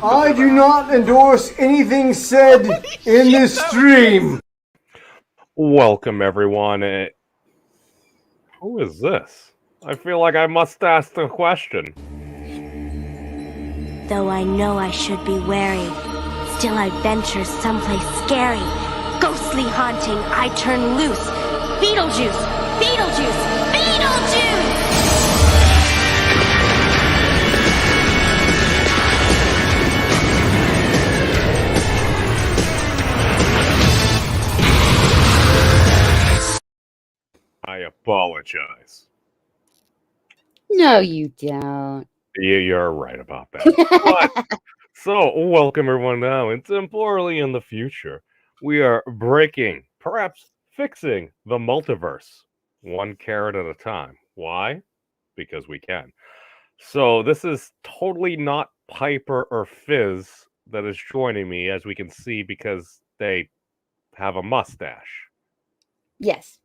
I do not endorse anything said in this stream. Welcome, everyone. Who is this? I feel like I must ask the question. Though I know I should be wary, still I venture someplace scary. Ghostly haunting, I turn loose. Beetlejuice! Beetlejuice! Beetlejuice! I apologize. No, you don't. You're right about that. So, welcome everyone now. And temporally in the future, we are breaking, perhaps fixing the multiverse. One carrot at a time. Why? Because we can. So, this is totally not Piper or Fizz that is joining me, as we can see, because they have a mustache. Yes.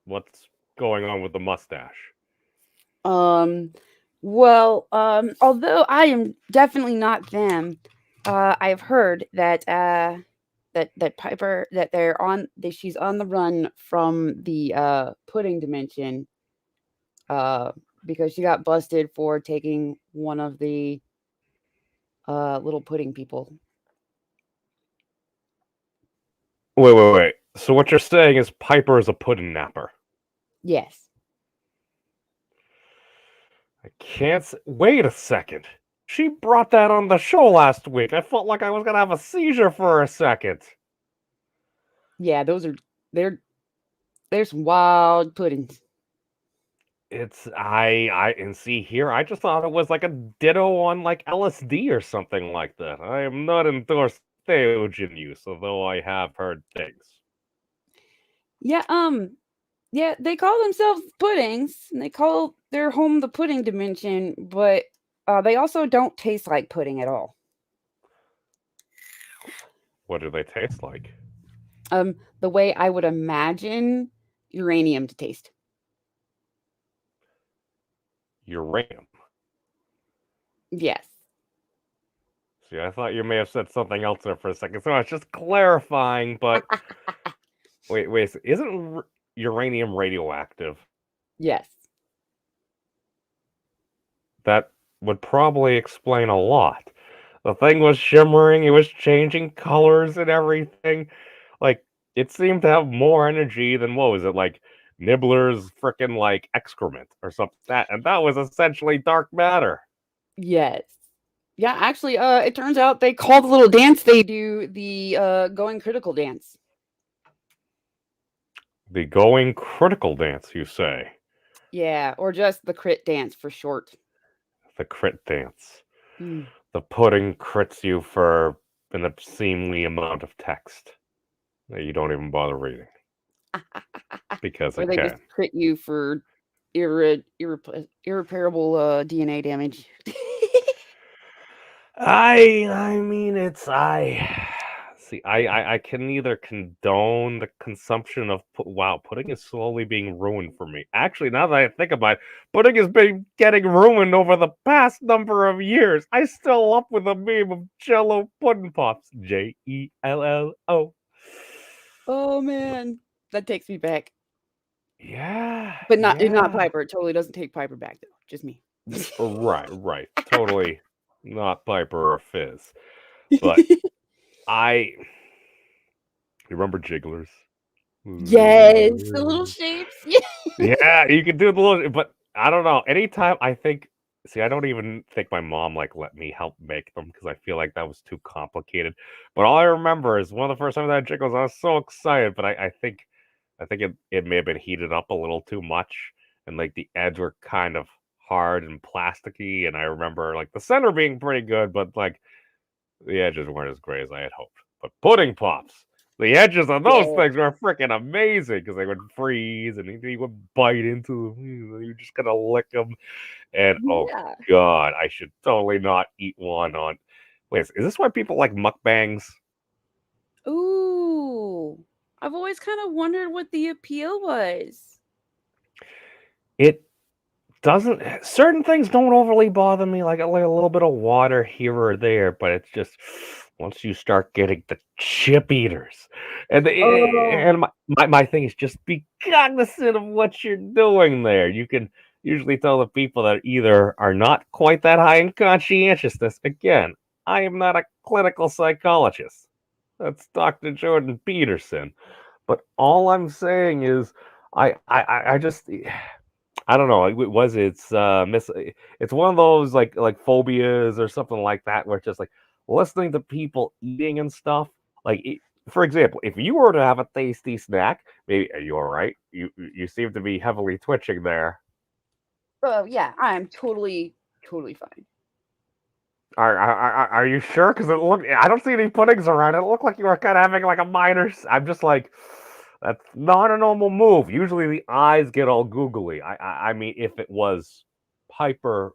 What's going on with the mustache? Well, although I am definitely not them, I've heard that that Piper she's on the run from the pudding dimension because she got busted for taking one of the little pudding people. Wait. So what you're saying is Piper is a pudding napper? Yes. I can't... Wait a second. She brought that on the show last week. I felt like I was gonna have a seizure for a second. Yeah, they're some wild puddings. It's and see here, I just thought it was like a ditto on like LSD or something like that. I am not endorsed theogen use, although I have heard things. Yeah, yeah, they call themselves puddings, and they call their home the pudding dimension, but they also don't taste like pudding at all. What do they taste like? The way I would imagine uranium to taste. Uranium. Yes. See, I thought you may have said something else there for a second, so I was just clarifying. But wait, so isn't uranium radioactive? Yes. That would probably explain a lot. The thing was shimmering, it was changing colors and everything. Like, it seemed to have more energy than, what was it, like Nibbler's frickin' like excrement or something. And that was essentially dark matter. Yes. Yeah, actually, it turns out they call the little dance they do the going critical dance. The going critical dance, you say? Yeah, or just the crit dance for short. The crit dance. Mm. The pudding crits you for an obscenely amount of text that you don't even bother reading. Because or it they can. just crit you for irreparable DNA damage. I mean, I can neither condone the consumption of wow, pudding is slowly being ruined for me. Actually, now that I think about it, pudding has been getting ruined over the past number of years. I still up with a meme of Jello pudding pops, Jello. Oh man, that takes me back. Yeah, But not yeah. Piper. It totally doesn't take Piper back though. Just me. Right. Totally not Piper or Fizz. But you remember Jigglers? Yes, the little shapes. Yeah. Yeah, you can do the little, but I don't know. Anytime I think, see, I don't even think my mom like let me help make them because I feel like that was too complicated. But all I remember is one of the first times I had Jiggles, I was so excited. But I think it may have been heated up a little too much, and like the edges were kind of hard and plasticky. And I remember like the center being pretty good, but like the edges weren't as great as I had hoped. But pudding pops. The edges on those things were freaking amazing because they would freeze and you would bite into them. You just gotta lick them. And oh Yeah. god, I should totally not eat one on. Wait, is this why people like mukbangs? Ooh. I've always kind of wondered what the appeal was. It doesn't. Certain things don't overly bother me, like a little bit of water here or there, but it's just once you start getting the chip eaters, and my thing is just be cognizant of what you're doing there. You can usually tell the people that either are not quite that high in conscientiousness. Again, I am not a clinical psychologist. That's Dr. Jordan Peterson. But all I'm saying is, I just. I don't know. It's one of those like phobias or something like that, where it's just like listening to people eating and stuff. For example, if you were to have a tasty snack, maybe are you all right? You seem to be heavily twitching there. Oh yeah, I'm totally fine. Are you sure? Because I don't see any puddings around. It looked like you were kind of having like a minor. I'm just like. That's not a normal move. Usually the eyes get all googly. I mean, if it was Piper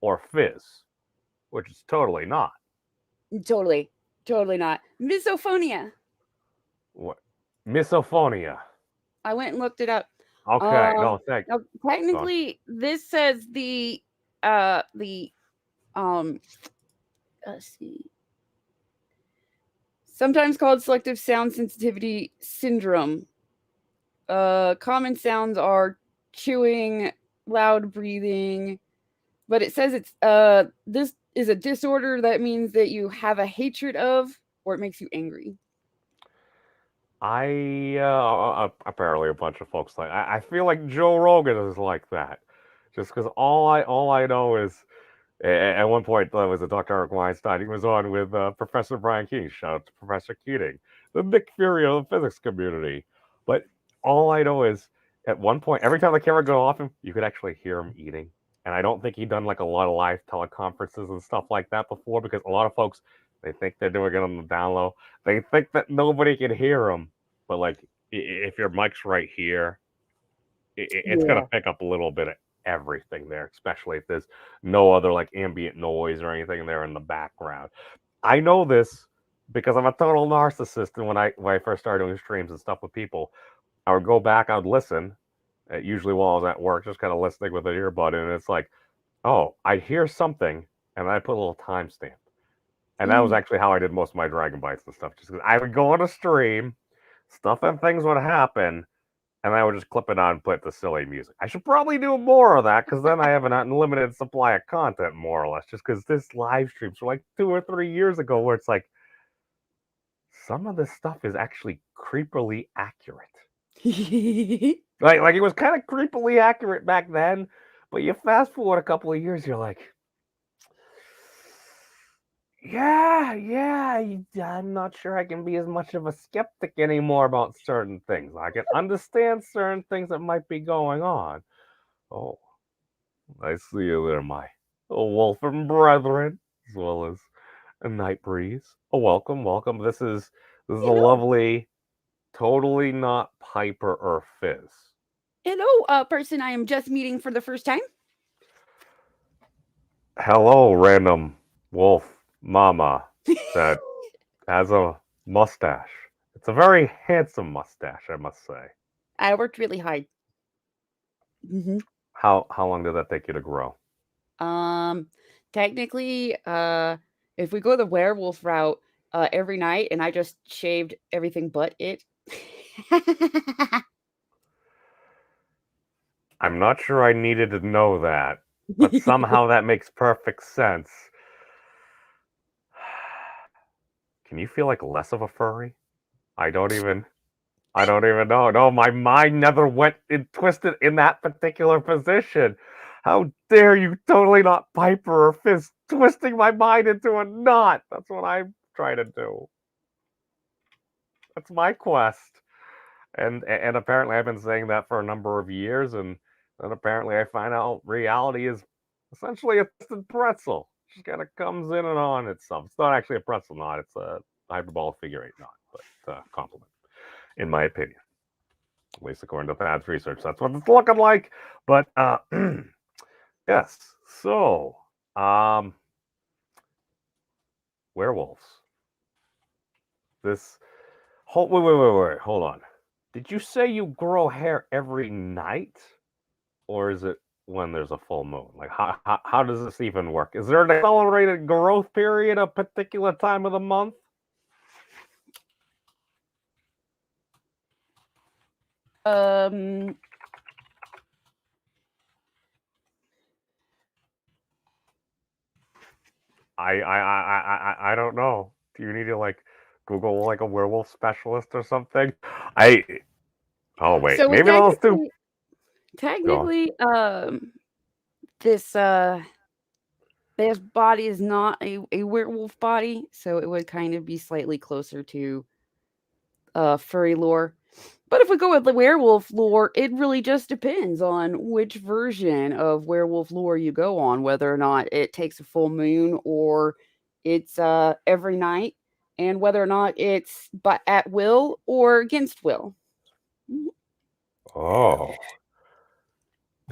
or Fizz, which is totally not. Totally not. Misophonia. What? Misophonia. I went and looked it up. Okay, no, thank you. Technically, this says let's see. Sometimes called selective sound sensitivity syndrome. Common sounds are chewing, loud breathing, but it says it's this is a disorder that means that you have a hatred of or it makes you angry. Apparently a bunch of folks I feel like Joe Rogan is like that. Just because all I know is At one point, that was a Dr. Eric Weinstein. He was on with Professor Brian Keating. Shout out to Professor Keating, the Nick Fury of the physics community. But all I know is, at one point, every time the camera go off him, you could actually hear him eating. And I don't think he'd done like a lot of live teleconferences and stuff like that before, because a lot of folks, they think they're doing it on the down low. They think that nobody can hear him. But like, if your mic's right here, it's going Yeah. to pick up a little bit of everything there, especially if there's no other like ambient noise or anything there in the background. I know this because I'm a total narcissist, and when I first started doing streams and stuff with people, I would go back, I would listen, usually while I was at work, just kind of listening with an earbud, and it's like, oh, I'd hear something, and I put a little timestamp. And that was actually how I did most of my Dragon Bites and stuff, just because I would go on a stream, stuff and things would happen, and I would just clip it on and put the silly music. I should probably do more of that, because then I have an unlimited supply of content, more or less, just because this live streams were like 2 or 3 years ago, where it's like, some of this stuff is actually creepily accurate. Like it was kind of creepily accurate back then, but you fast forward a couple of years, you're like, yeah, I'm not sure I can be as much of a skeptic anymore about certain things. I can understand certain things that might be going on. Oh, I see you there, my wolfen brethren, as well as a night breeze. Oh, welcome. This is a lovely, totally not Piper or Fizz. Hello, person I am just meeting for the first time. Hello, random wolf mama that has a mustache. It's a very handsome mustache, I must say. I worked really hard. How long did that take you to grow? Technically, if we go the werewolf route, every night, and I just shaved everything but it. I'm not sure I needed to know that, but somehow that makes perfect sense. Can you feel like less of a furry? I don't even know. No, my mind never went and twisted in that particular position. How dare you, totally not Piper or Fizz, twisting my mind into a knot. That's what I'm trying to do. That's my quest. And apparently I've been saying that for a number of years, and then apparently I find out reality is essentially a twisted pretzel. It just kind of comes in and on itself. It's not actually a pretzel knot, it's a hyperbolic figure eight knot, but compliment, in my opinion. At least according to Thad's research, that's what it's looking like. But yes, so werewolves. This wait, hold on. Did you say you grow hair every night, or is it when there's a full moon? Like, how does this even work? Is there an accelerated growth period a particular time of the month? I don't know. Do you need to like Google like a werewolf specialist or something? Oh wait, So maybe those two. technically, this body is not a werewolf body, so it would kind of be slightly closer to furry lore. But if we go with the werewolf lore, it really just depends on which version of werewolf lore you go on, whether or not it takes a full moon or it's every night, and whether or not it's at will or against will. Oh.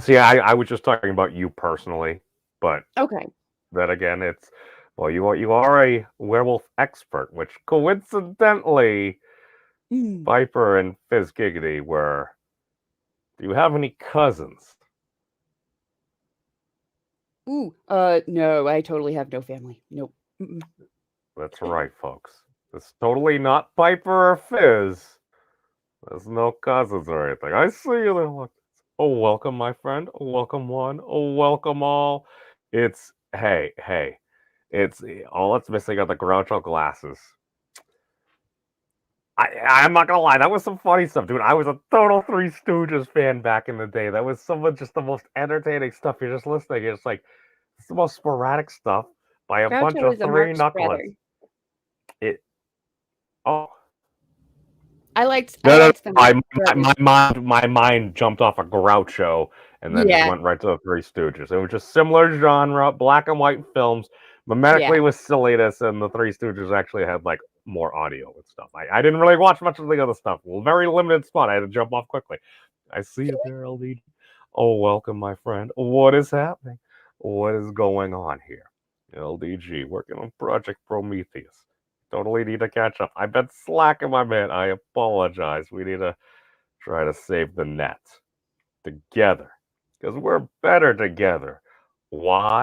See, I was just talking about you personally, but Okay. then again, it's well, you are a werewolf expert, which coincidentally, Viper and Fizz Giggity were. Do you have any cousins? No, I totally have no family. Nope. That's right, folks. It's totally not Piper or Fizz. There's no cousins or anything. I see you there. Look. Oh, welcome, my friend. Oh, welcome one. Oh, welcome all. It's hey. It's all that's missing are the Groucho glasses. I'm not gonna lie, that was some funny stuff, dude. I was a total Three Stooges fan back in the day. That was some of just the most entertaining stuff. You're just listening. It's like It's the most sporadic stuff by a bunch Groucho of is a three Marx brother. knuckleheads. Oh. I liked No, the Marx brothers. my mind jumped off of Groucho and then just Yeah. went right to the Three Stooges. It was just similar genre, black and white films, mimetically with silliness, and the Three Stooges actually had like more audio and stuff. I didn't really watch much of the other stuff. Well, very limited spot. I had to jump off quickly. I see you there, LD. Oh, welcome, my friend. What is happening? What is going on here? LDG working on Project Prometheus. Totally need to catch up. I've been slacking, my man. I apologize. We need to try to save the net together because we're better together. Why?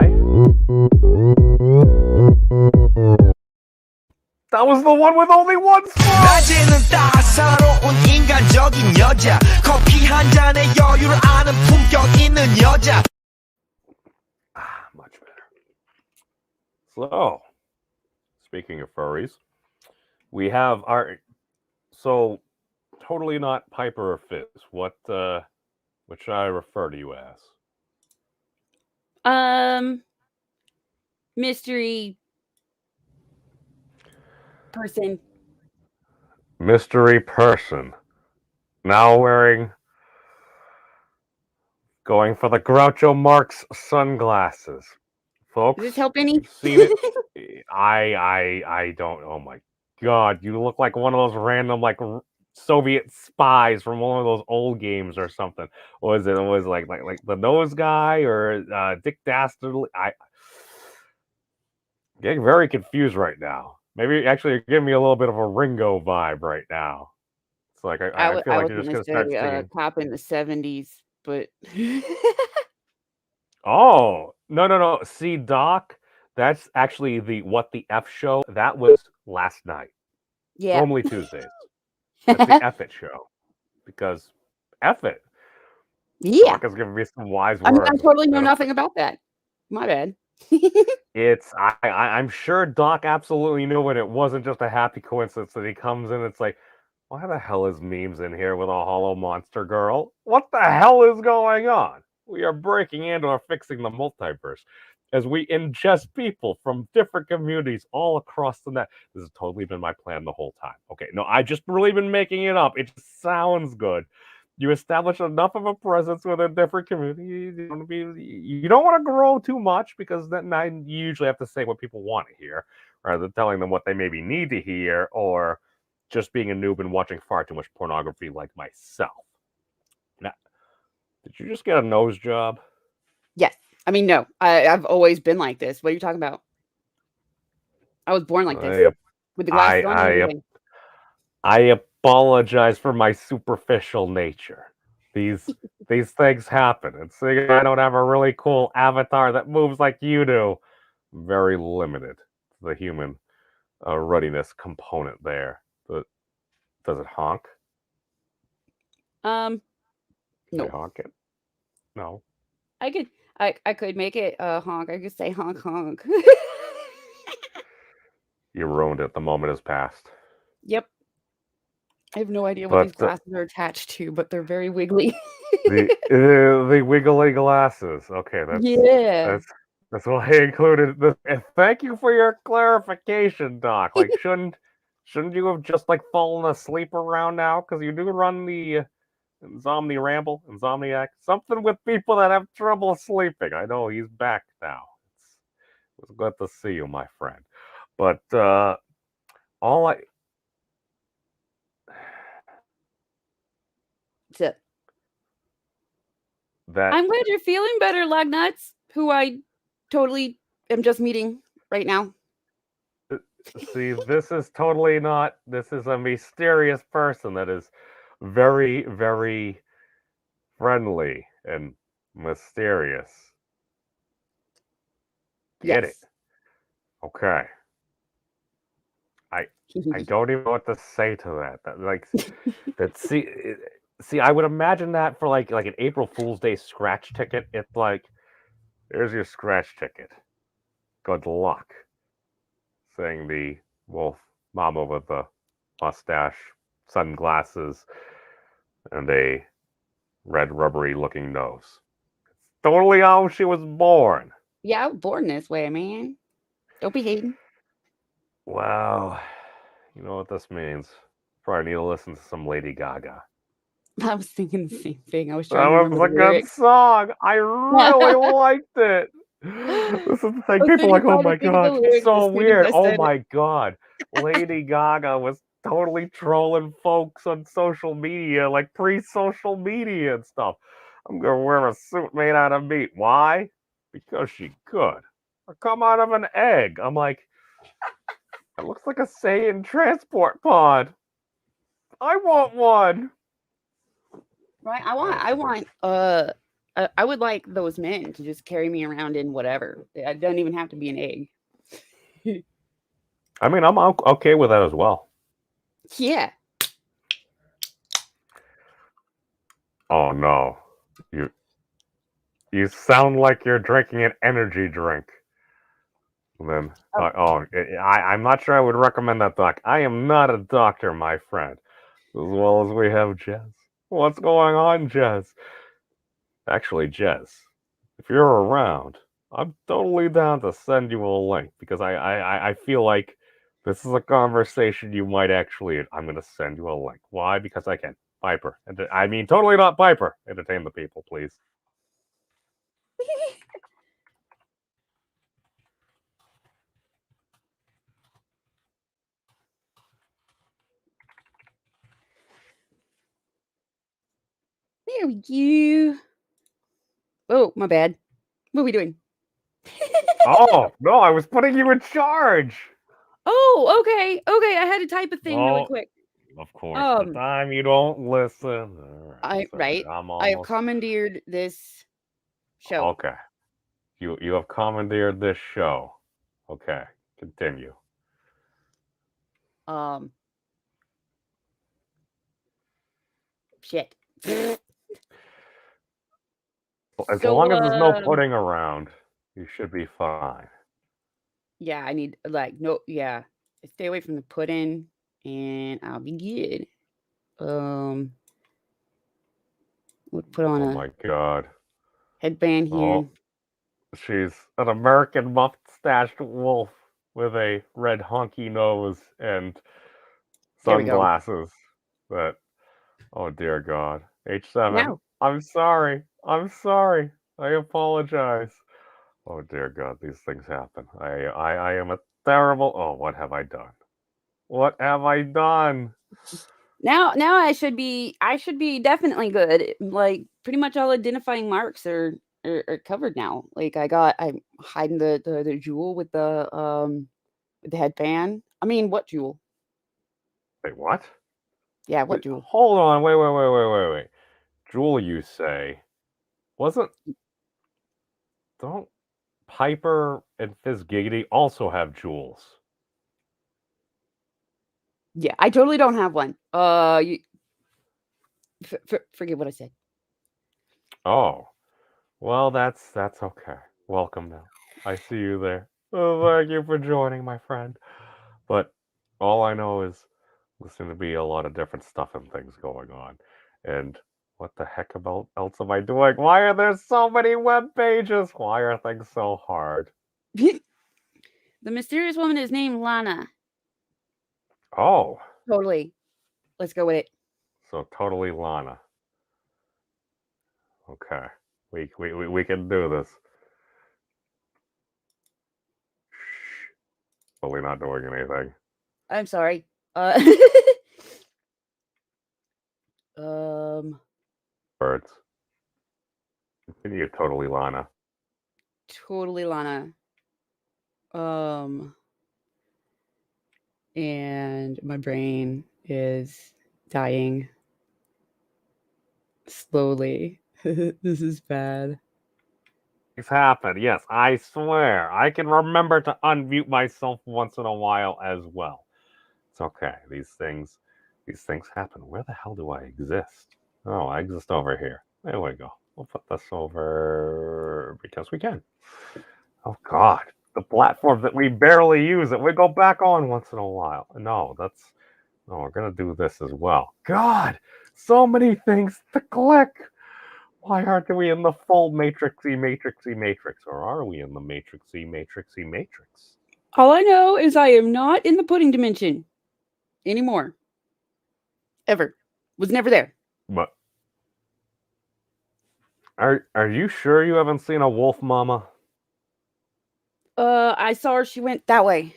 That was the one with only one song. 낮에는 따사로운 인간적인 여자 커피 한 잔에 여유를 아는 품격 있는 여자. Much better. So, speaking of furries, we have our totally not Piper or Fizz. What should I refer to you as? Mystery person. Mystery person. Now going for the Groucho Marx sunglasses. Folks, Does this help any? you've seen it. I don't. Oh my God, you look like one of those random like Soviet spies from one of those old games or something. What was it? It was like the Nose Guy or Dick Dastardly. I getting very confused right now. Maybe actually you're giving me a little bit of a Ringo vibe right now. It's like I feel like you're just gonna start singing. Pop in the 70s, but Oh, no. See, Doc, that's actually the What the F show. That was last night. yeah. Normally Tuesdays. That's the F it show. Because F it. Yeah. Doc is giving me some wise I words. totally know nothing about that. My bad. I'm sure Doc absolutely knew it. It wasn't just a happy coincidence that he comes in. It's like, why the hell is Memes in here with a hollow monster girl? What the hell is going on? We are breaking into or fixing the multiverse as we ingest people from different communities all across the net. This has totally been my plan the whole time. Okay, no, I just really been making it up. It just sounds good. You establish enough of a presence within different communities. You don't want to grow too much because then I usually have to say what people want to hear rather than telling them what they maybe need to hear or just being a noob and watching far too much pornography like myself. Now, did you just get a nose job? Yes. I mean, no. I've always been like this. What are you talking about? I was born like this. With the glasses on and everything. I apologize for my superficial nature. These things happen. And seeing I don't have a really cool avatar that moves like you do, I'm very limited to the human ruddiness component there. But does it honk? No. Can I honk it? No. I could make it honk. I could say honk honk. You ruined it. The moment has passed. Yep. I have no idea what these glasses are attached to, but they're very wiggly. the wiggly glasses. Okay, that's what I included. And thank you for your clarification, Doc. Like, shouldn't you have just like fallen asleep around now? Because you do run the Insomniac, something with people that have trouble sleeping. I know he's back now. It was good to see you, my friend. But all I. I'm glad you're feeling better, Lugnuts, who I totally am just meeting right now. See, this is totally not. This is a mysterious person that is very, very friendly and mysterious. Get it? Okay. I don't even know what to say to that. See, I would imagine that for like an April Fool's Day scratch ticket. It's like, here's your scratch ticket. Good luck. Saying the wolf mama with the mustache, sunglasses, and a red rubbery looking nose. It's totally how she was born. Yeah, I was born this way, man. Don't be hating. Well, you know what this means. Probably need to listen to some Lady Gaga. I was thinking the same thing. I was That trying to was remember a the good lyrics. song. I really I liked it. This is the thing. was People are thinking, like, oh trying to my think of the god, she's lyrics so as soon as weird. I Oh said it. my god. Lady Gaga was totally trolling folks on social media, like pre-social media and stuff. I'm gonna wear a suit made out of meat. Why? Because she could. Or come out of an egg. I'm like, it looks like a Saiyan transport pod. I want one. Right? I would like those men to just carry me around in whatever. It doesn't even have to be an egg. I mean, I'm okay with that as well. Yeah. Oh no. You sound like you're drinking an energy drink. And then, I'm not sure I would recommend that, Doc. I am not a doctor, my friend. As well as we have Jez. What's going on, Jez? Actually, Jez, if you're around, I'm totally down to send you a link because I feel like this is a conversation you might actually. I'm gonna send you a link. Why? Because I can. Piper. I mean, totally not Piper. Entertain the people, please. There we go. Oh, my bad. What are we doing? Oh no, I was putting you in charge. Oh, okay. Okay, I had to type a thing really Oh, quick. of course. The time you don't listen. All right, Right. I'm I have almost commandeered this show. okay. You have commandeered this show. Okay, continue. Shit. As So, long as there's no pudding around, you should be fine. yeah, I need no, yeah. Stay away from the pudding, and I'll be good. We'll put on Oh a my god. headband here. Oh, she's an American mustached wolf with a red honky nose and There we go. sunglasses. That, oh dear God. H7, Now, I'm sorry. I'm sorry. I apologize. Oh dear God, these things happen. I am a terrible. Oh, what have I done? What have I done? now I should be definitely good. Like pretty much all identifying marks are covered now. Like I'm hiding the jewel with the headband. I mean, what jewel? Wait, what? Yeah, what Wait, jewel? hold on. Wait. Jewel, you say? Wasn't? Don't Piper and Fizzgiggity also have jewels? Yeah, I totally don't have one. You forget what I said. Oh, well, that's okay. Welcome now. I see you there. Oh, thank you for joining, my friend. But all I know is there's going to be a lot of different stuff and things going on. And what the heck else am I doing? Why are there so many web pages? Why are things so hard? The mysterious woman is named Lana. Oh, Totally. Let's go with it. so totally Lana. Okay, we can do this. Shh. Totally not doing anything. I'm sorry. Um, Birds. Continue, totally Lana. totally Lana. And my brain is dying slowly. This is bad. Things happen. Yes, I swear. I can remember to unmute myself once in a while as well. It's okay. These things happen. Where the hell do I exist? Oh, I exist over here. There we go. We'll put this over because we can. Oh God, the platform that we barely use that we go back on once in a while. No, we're gonna do this as well. God, so many things to click. Why aren't we in the full matrixy matrix, or are we in the matrixy matrix? All I know is I am not in the pudding dimension anymore. Ever. Was never there. But are you sure you haven't seen a wolf mama? I saw her. She went that way.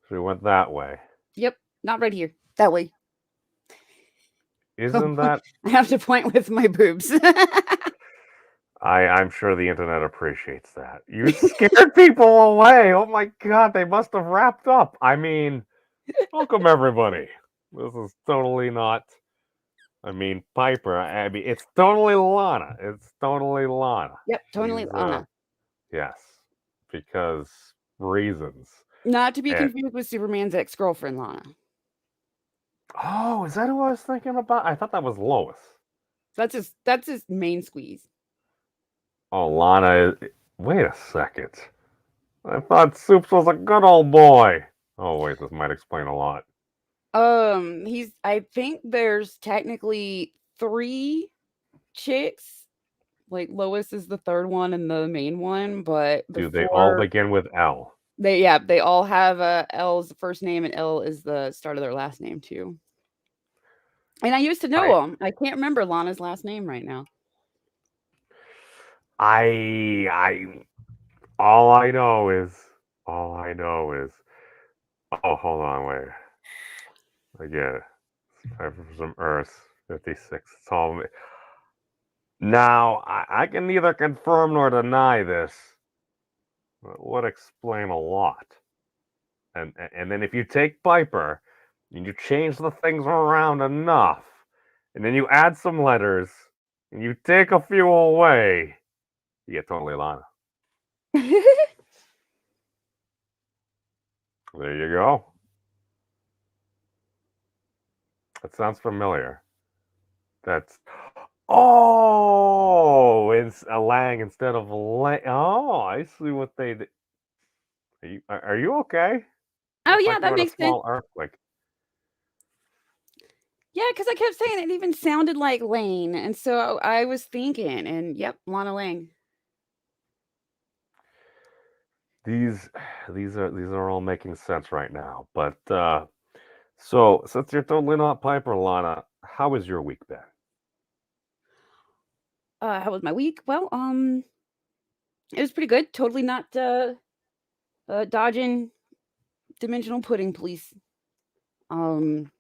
She went that way. Yep. Not right here. That way. Isn't that? I have to point with my boobs. I'm sure the internet appreciates that. You scared people away. Oh my god, they must have wrapped up. I mean, welcome everybody. This is totally not. I mean, Piper. I mean, it's totally Lana. It's totally Lana. Yep, totally She's, Lana. Yes, because reasons. Not to be And- confused with Superman's ex-girlfriend, Lana. Oh, is that who I was thinking about? I thought that was Lois. That's his main squeeze. Oh, Lana. Wait a second. I thought Soups was a good old boy. Oh, wait, this might explain a lot. I think there's technically 3 chicks. Like Lois is the third one and the main one, but Do they all before- begin with L? they all have L as the first name and L is the start of their last name too. And I used to know them. I can't remember Lana's last name right now. All I know is. Oh, hold on, wait. I get it. Five from Earth, 56. It's all. Now, I can neither confirm nor deny this. But it would explain a lot. And then if you take Piper and you change the things around enough, and then you add some letters, and you take a few away, you get totally Lana. There you go. That sounds familiar. That's it's a Lang instead of a Lang. Oh, I see what they did. Are you okay? Oh Looks yeah, like that we're in a makes sense. small earthquake. Yeah, because I kept saying it even sounded like Lane, and so I was thinking, and yep, Lana Lang. These are all making sense right now. But so since you're totally not Piper, Lana, how has your week been? How was my week? Well, it was pretty good. Totally not dodging dimensional pudding police. It's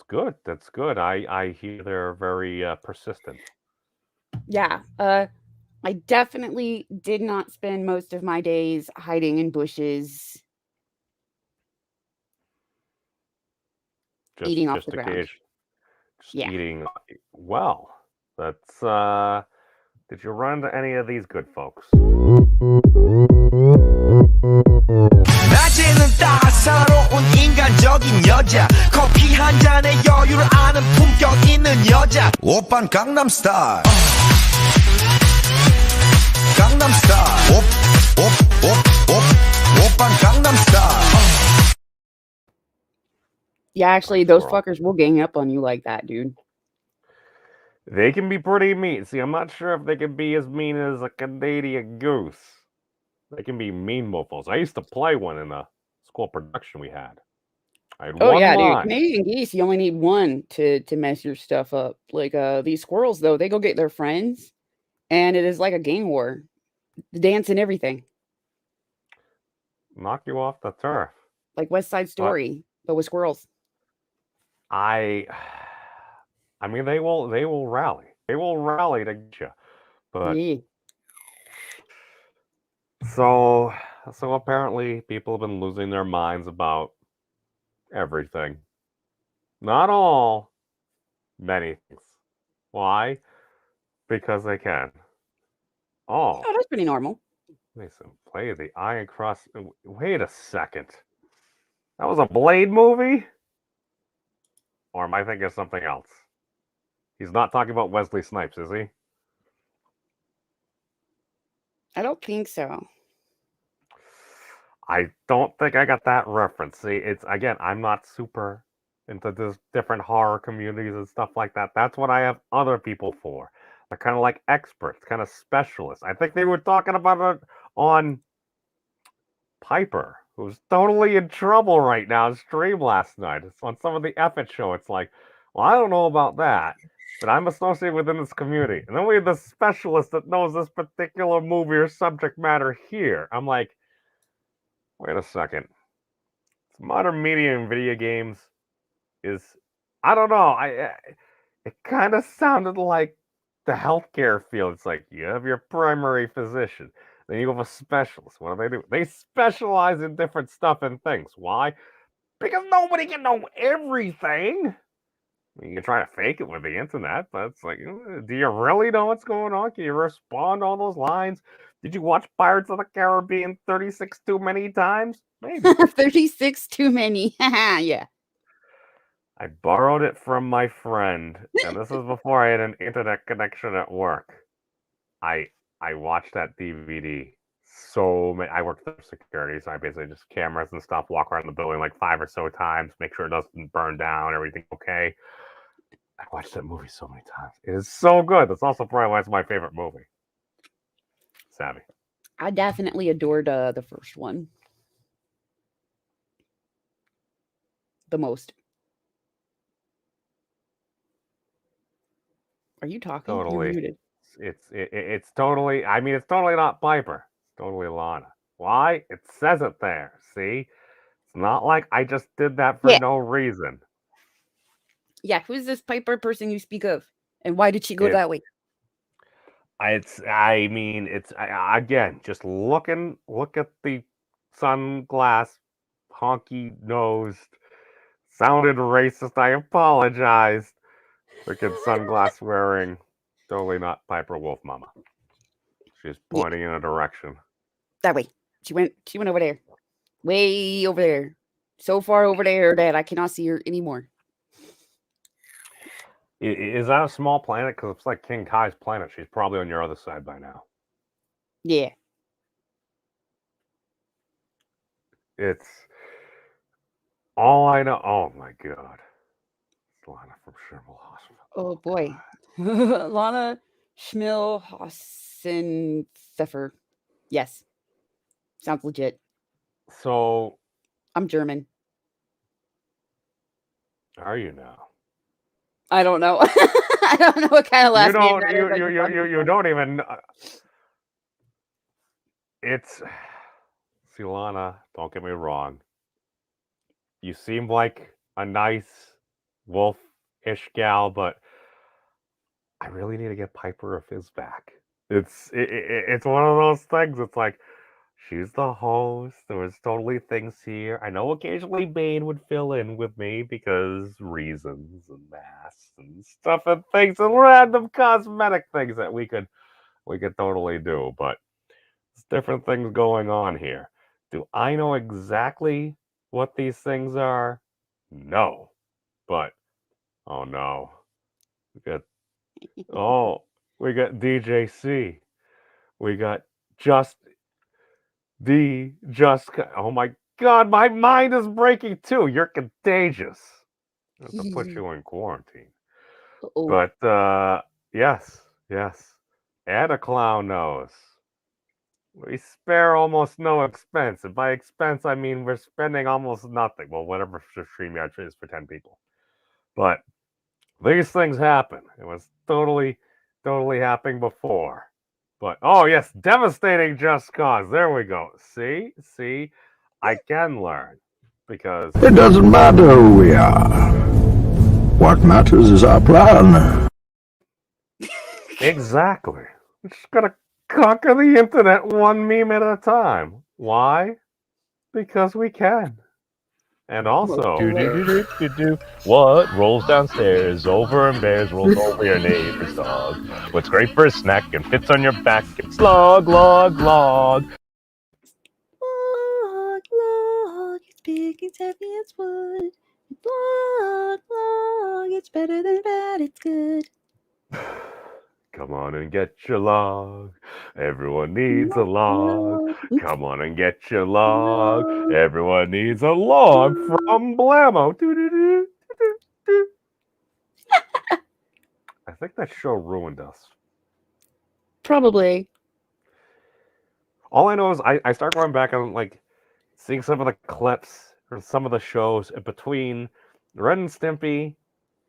good. That's good. I hear they're very persistent. Yeah. I definitely did not spend most of my days hiding in bushes, eating off the ground. Occasion. Just Yeah. eating. Well, that's. Did you run into any of these good folks? 낮에는 따사로운 인간적인 여자 커피 한 잔에 여유를 아는 품격 있는 여자 오빤 강남스타일 강남스타일 오빤 강남스타일 Yeah, actually, those Girl. fuckers will gang up on you like that, dude. They can be pretty mean. See, I'm not sure if they can be as mean as a Canadian goose. They can be mean mofos. I used to play one in a school production we had. I had Oh one yeah, dude. line. Canadian geese, you only need one to mess your stuff up. Like these squirrels though, they go get their friends, and it is like a gang war, the dance and everything, Knock you off the turf. like West Side Story, but with squirrels. I mean, they will rally. They will rally to get you. But Yeah. so apparently people have been losing their minds about everything. Not all, many things. Why? Because they can. Oh, Oh, that's pretty normal. listen, play the eye across. Wait a second. That was a Blade movie? Or am I thinking of something else? He's not talking about Wesley Snipes, is he? I don't think so. I don't think I got that reference. See, it's again, I'm not super into this different horror communities and stuff like that. That's what I have other people for. They're kind of like experts, kind of specialists. I think they were talking about it on Piper, who's totally in trouble right now on stream last night. It's on some of the Effort show. It's like, well, I don't know about that, but I'm associated within this community. And then we have the specialist that knows this particular movie or subject matter here. I'm like, wait a second. Modern media and video games is, I don't know. It kind of sounded like the healthcare field. It's like you have your primary physician, then you have a specialist. What do? They specialize in different stuff and things. Why? Because nobody can know everything. You can try to fake it with the internet, but it's like, do you really know what's going on? Can you respond to all those lines? Did you watch Pirates of the Caribbean 36 too many times? Maybe. 36 too many. Yeah. I borrowed it from my friend, and this was before I had an internet connection at work. I watched that DVD so many. I worked for security, so I basically just cameras and stuff, walk around the building like 5 or so times, make sure it doesn't burn down, everything okay. I watched that movie so many times. It is so good. That's also probably why it's my favorite movie. Savvy. I definitely adored the first one the most. Are you talking? You're Totally. muted. It's totally. I mean, it's totally not Piper. It's totally Lana. Why? It says it there. See, it's not like I just did that for no reason. Yeah, who's this Piper person you speak of, and why did she go that way? I mean, again, just look at the sunglass, honky nosed, sounded racist. I apologize. Freaking sunglass wearing, totally not Piper Wolf Mama. She's pointing in a direction. That way. She went over there. Way over there. So far over there that I cannot see her anymore. Is that a small planet? Because it's like King Kai's planet. She's probably on your other side by now. Yeah. It's all I know. Oh my God. It's Lana from Sherman Hospital. Oh boy. Lana Schmilhossenpfeffer. Yes. Sounds legit. So. I'm German. Are you now? I don't know. I don't know what kind of last name that is. You don't even. It's Silana. Don't get me wrong. You seem like a nice wolf-ish gal, but I really need to get Piper a Fizz back. It's one of those things. It's like she's the host. There was totally things here. I know occasionally Bane would fill in with me because reasons and masks and stuff and things and random cosmetic things that we could totally do. But there's different things going on here. Do I know exactly what these things are? No. But oh no. We got DJC. We got oh my God, my mind is breaking too. You're contagious. I have to put you in quarantine. Uh-oh. But yes. And a clown nose. We spare almost no expense. And by expense, I mean we're spending almost nothing. Well, whatever StreamYard is for 10 people. But these things happen. It was totally happening before. But, oh yes, devastating just cause. There we go. See? I can learn. Because it doesn't matter who we are. What matters is our plan. Exactly. We're just gonna conquer the internet one meme at a time. Why? Because we can. And also, what rolls downstairs over and bears rolls over your neighbor's dog? What's great for a snack and fits on your back? It's log. Log, it's big, it's heavy, it's wood. Log, it's better than bad, it's good. Come on and get your log. Everyone needs a log. Come on and get your log. Everyone needs a log from Blammo. think that show ruined us. Probably. All I know is I start going back and like seeing some of the clips or some of the shows in between Ren and Stimpy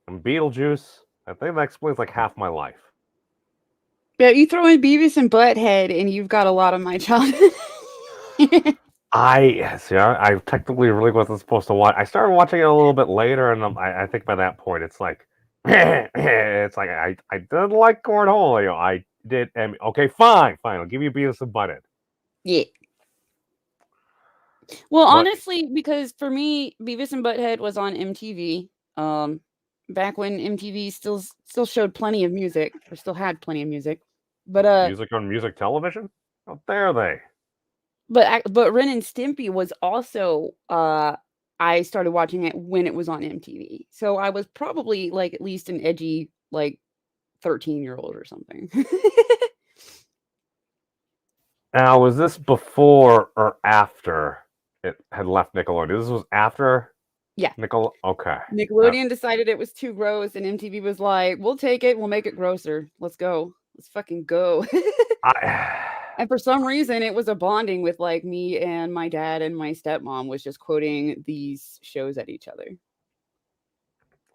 and Beetlejuice. I think that explains like half my life. Yeah, you throw in Beavis and Butthead, and you've got a lot of my childhood. I technically really wasn't supposed to watch. I started watching it a little bit later, and I think by that point it's like, it's like I did like Cornholio. I did. Okay, fine. I'll give you Beavis and Butthead. Yeah. Well, But- honestly, because for me, Beavis and Butthead was on MTV. Back when MTV still showed plenty of music, or still had plenty of music. But Music on music television? How dare they? but Ren and Stimpy was also I started watching it when it was on MTV. So I was probably like at least an edgy like 13-year-old or something. Now, was this before or after it had left Nickelodeon? This was after? Yeah. Okay. Nickelodeon decided it was too gross, and MTV was like, "We'll take it. We'll make it grosser. Let's go. Let's fucking go." And for some reason, it was a bonding with like me and my dad and my stepmom was just quoting these shows at each other.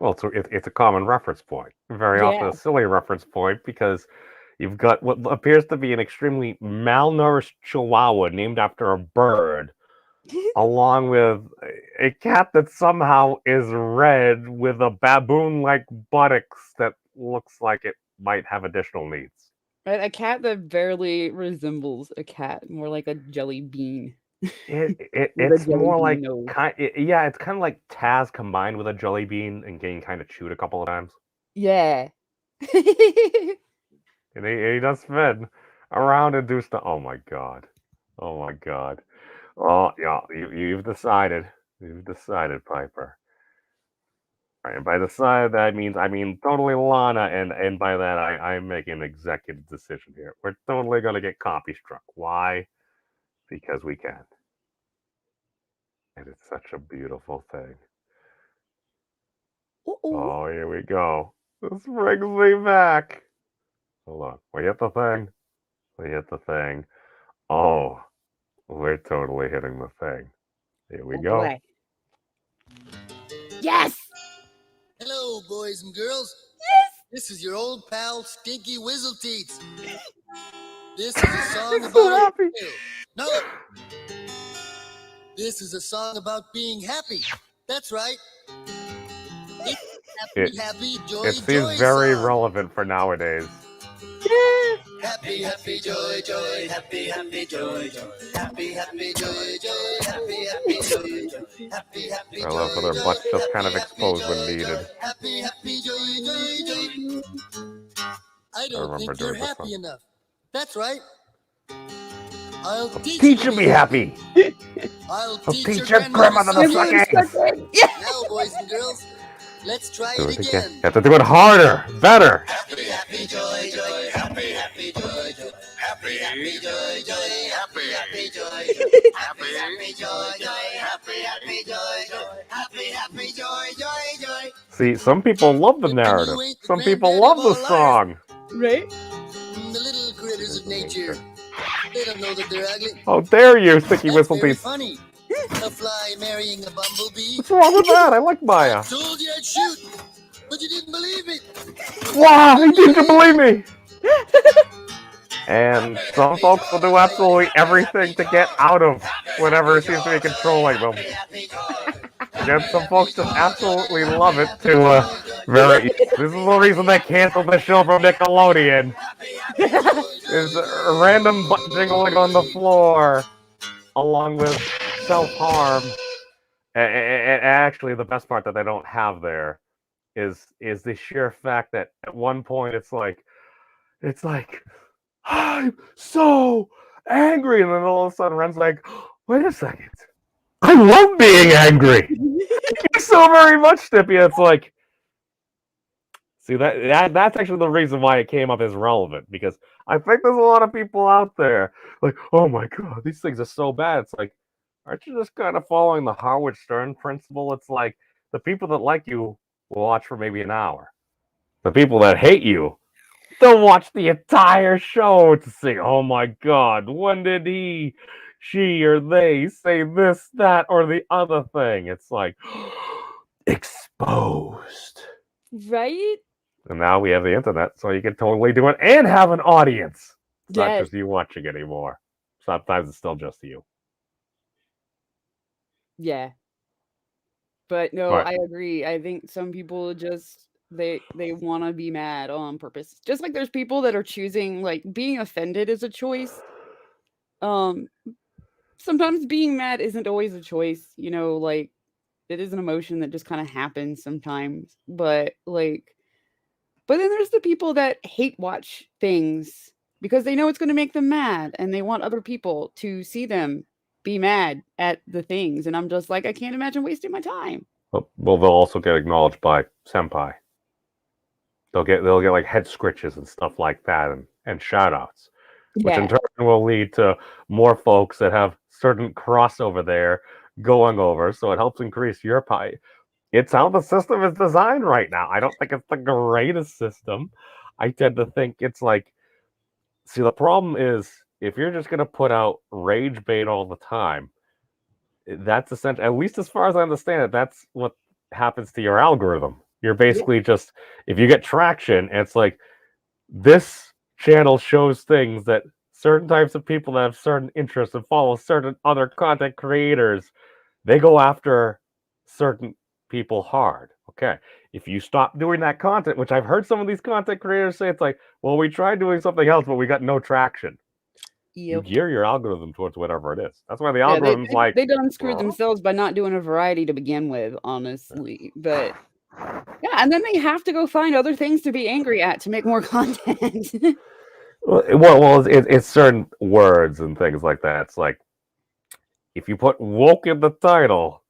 Well, it's a common reference point. Very often Yeah. a silly reference point because you've got what appears to be an extremely malnourished chihuahua named after a bird, along with a cat that somehow is red with a baboon-like buttocks that looks like it might have additional needs. Right? A cat that barely resembles a cat, more like a jelly bean. It's jelly more bean like nose. it's kind of like Taz combined with a jelly bean and getting kind of chewed a couple of times. Yeah. And he does spin around and do stuff. Oh my god. Oh yeah, you've decided. You've decided, Piper. Right, and by decided that I mean totally Lana, and by that I'm making an executive decision here. We're totally gonna get copy struck. Why? Because we can. And it's such a beautiful thing. Oh, here we go. This brings me back. Hold on. We hit the thing. Oh, we're totally hitting the thing. Here we go. Boy. Yes. Hello, boys and girls. Yes. This is your old pal, Stinky Whizzleteats. This is a song So about happy. No. This is a song about being happy. That's right. It's happy, joy, It seems joy very song. relevant for nowadays. Happy, happy, joy, joy, happy, happy, joy, joy, happy, happy, joy, joy, happy, happy, joy, joy, happy, happy, I love how their butts just kind of exposed when needed. happy, happy, joy, joy, joy. I don't remember think you're doing this happy one. enough. That's right. I'll teach Teach you to be happy. I'll I'll teach your grandmother to suck eggs. Now, boys and girls, let's try Do it it again. again. You have to do it harder, better. Happy, happy, joy, joy, happy, happy, joy, joy, happy, happy, joy, joy, happy, happy, joy, joy, happy, happy, joy, joy, happy, happy, joy, joy, happy, happy, joy, joy, joy. See, some people love the narrative. Some people love the song. Right? The little critters of nature, they don't know that they're ugly. How dare you, Sticky That's very Whistleteeth? funny. A fly marrying a bumblebee. What's wrong with that? I like Maya. Told you I'd shoot, but you didn't believe it. Why didn't you believe me? And some folks will do absolutely everything to get out of whatever seems to be controlling them. And some folks just absolutely love it to very. This is the reason they canceled the show from Nickelodeon. Is random butt jingling on the floor, along with self-harm. And actually, the best part that they don't have there is the sheer fact that at one point it's like I'm so angry, and then all of a sudden Ren's like, wait a second, I love being angry. Thank you so very much, Stippy. It's like, see that's actually the reason why it came up as relevant, because I think there's a lot of people out there like, oh my god, these things are so bad. It's like, aren't you just kind of following the Howard Stern principle? It's like the people that like you will watch for maybe an hour. The people that hate you, they'll watch the entire show to see, oh my god, when did he, she, or they say this, that, or the other thing? It's like, exposed. Right? And now we have the internet, so you can totally do it and have an audience. It's not Yes. just you watching anymore. Sometimes it's still just you. Yeah. But no, Right. I agree. I think some people just they want to be mad on purpose. Just like there's people that are choosing like being offended is a choice. Sometimes being mad isn't always a choice, you know, like it is an emotion that just kind of happens sometimes. But then there's the people that hate watch things because they know it's going to make them mad and they want other people to see them be mad at the things. And I'm just like, I can't imagine wasting my time. Well, they'll also get acknowledged by senpai. They'll get like head scritches and stuff like that, and shoutouts, which in Yeah. turn will lead to more folks that have certain crossover there going over. So it helps increase your pie. It's how the system is designed right now. I don't think it's the greatest system. I tend to think it's like, see, the problem is if you're just gonna put out rage bait all the time, that's essentially, at least as far as I understand it, that's what happens to your algorithm. You're basically just, if you get traction, and it's like, this channel shows things that certain types of people that have certain interests and follow certain other content creators, they go after certain people hard. Okay. If you stop doing that content, which I've heard some of these content creators say, it's like, well, we tried doing something else, but we got no traction. You Yep. gear your algorithm towards whatever it is. That's why the Yeah, algorithm's like, they done screwed themselves by not doing a variety to begin with, honestly. But yeah, and then they have to go find other things to be angry at to make more content. it's certain words and things like that. It's like, if you put woke in the title,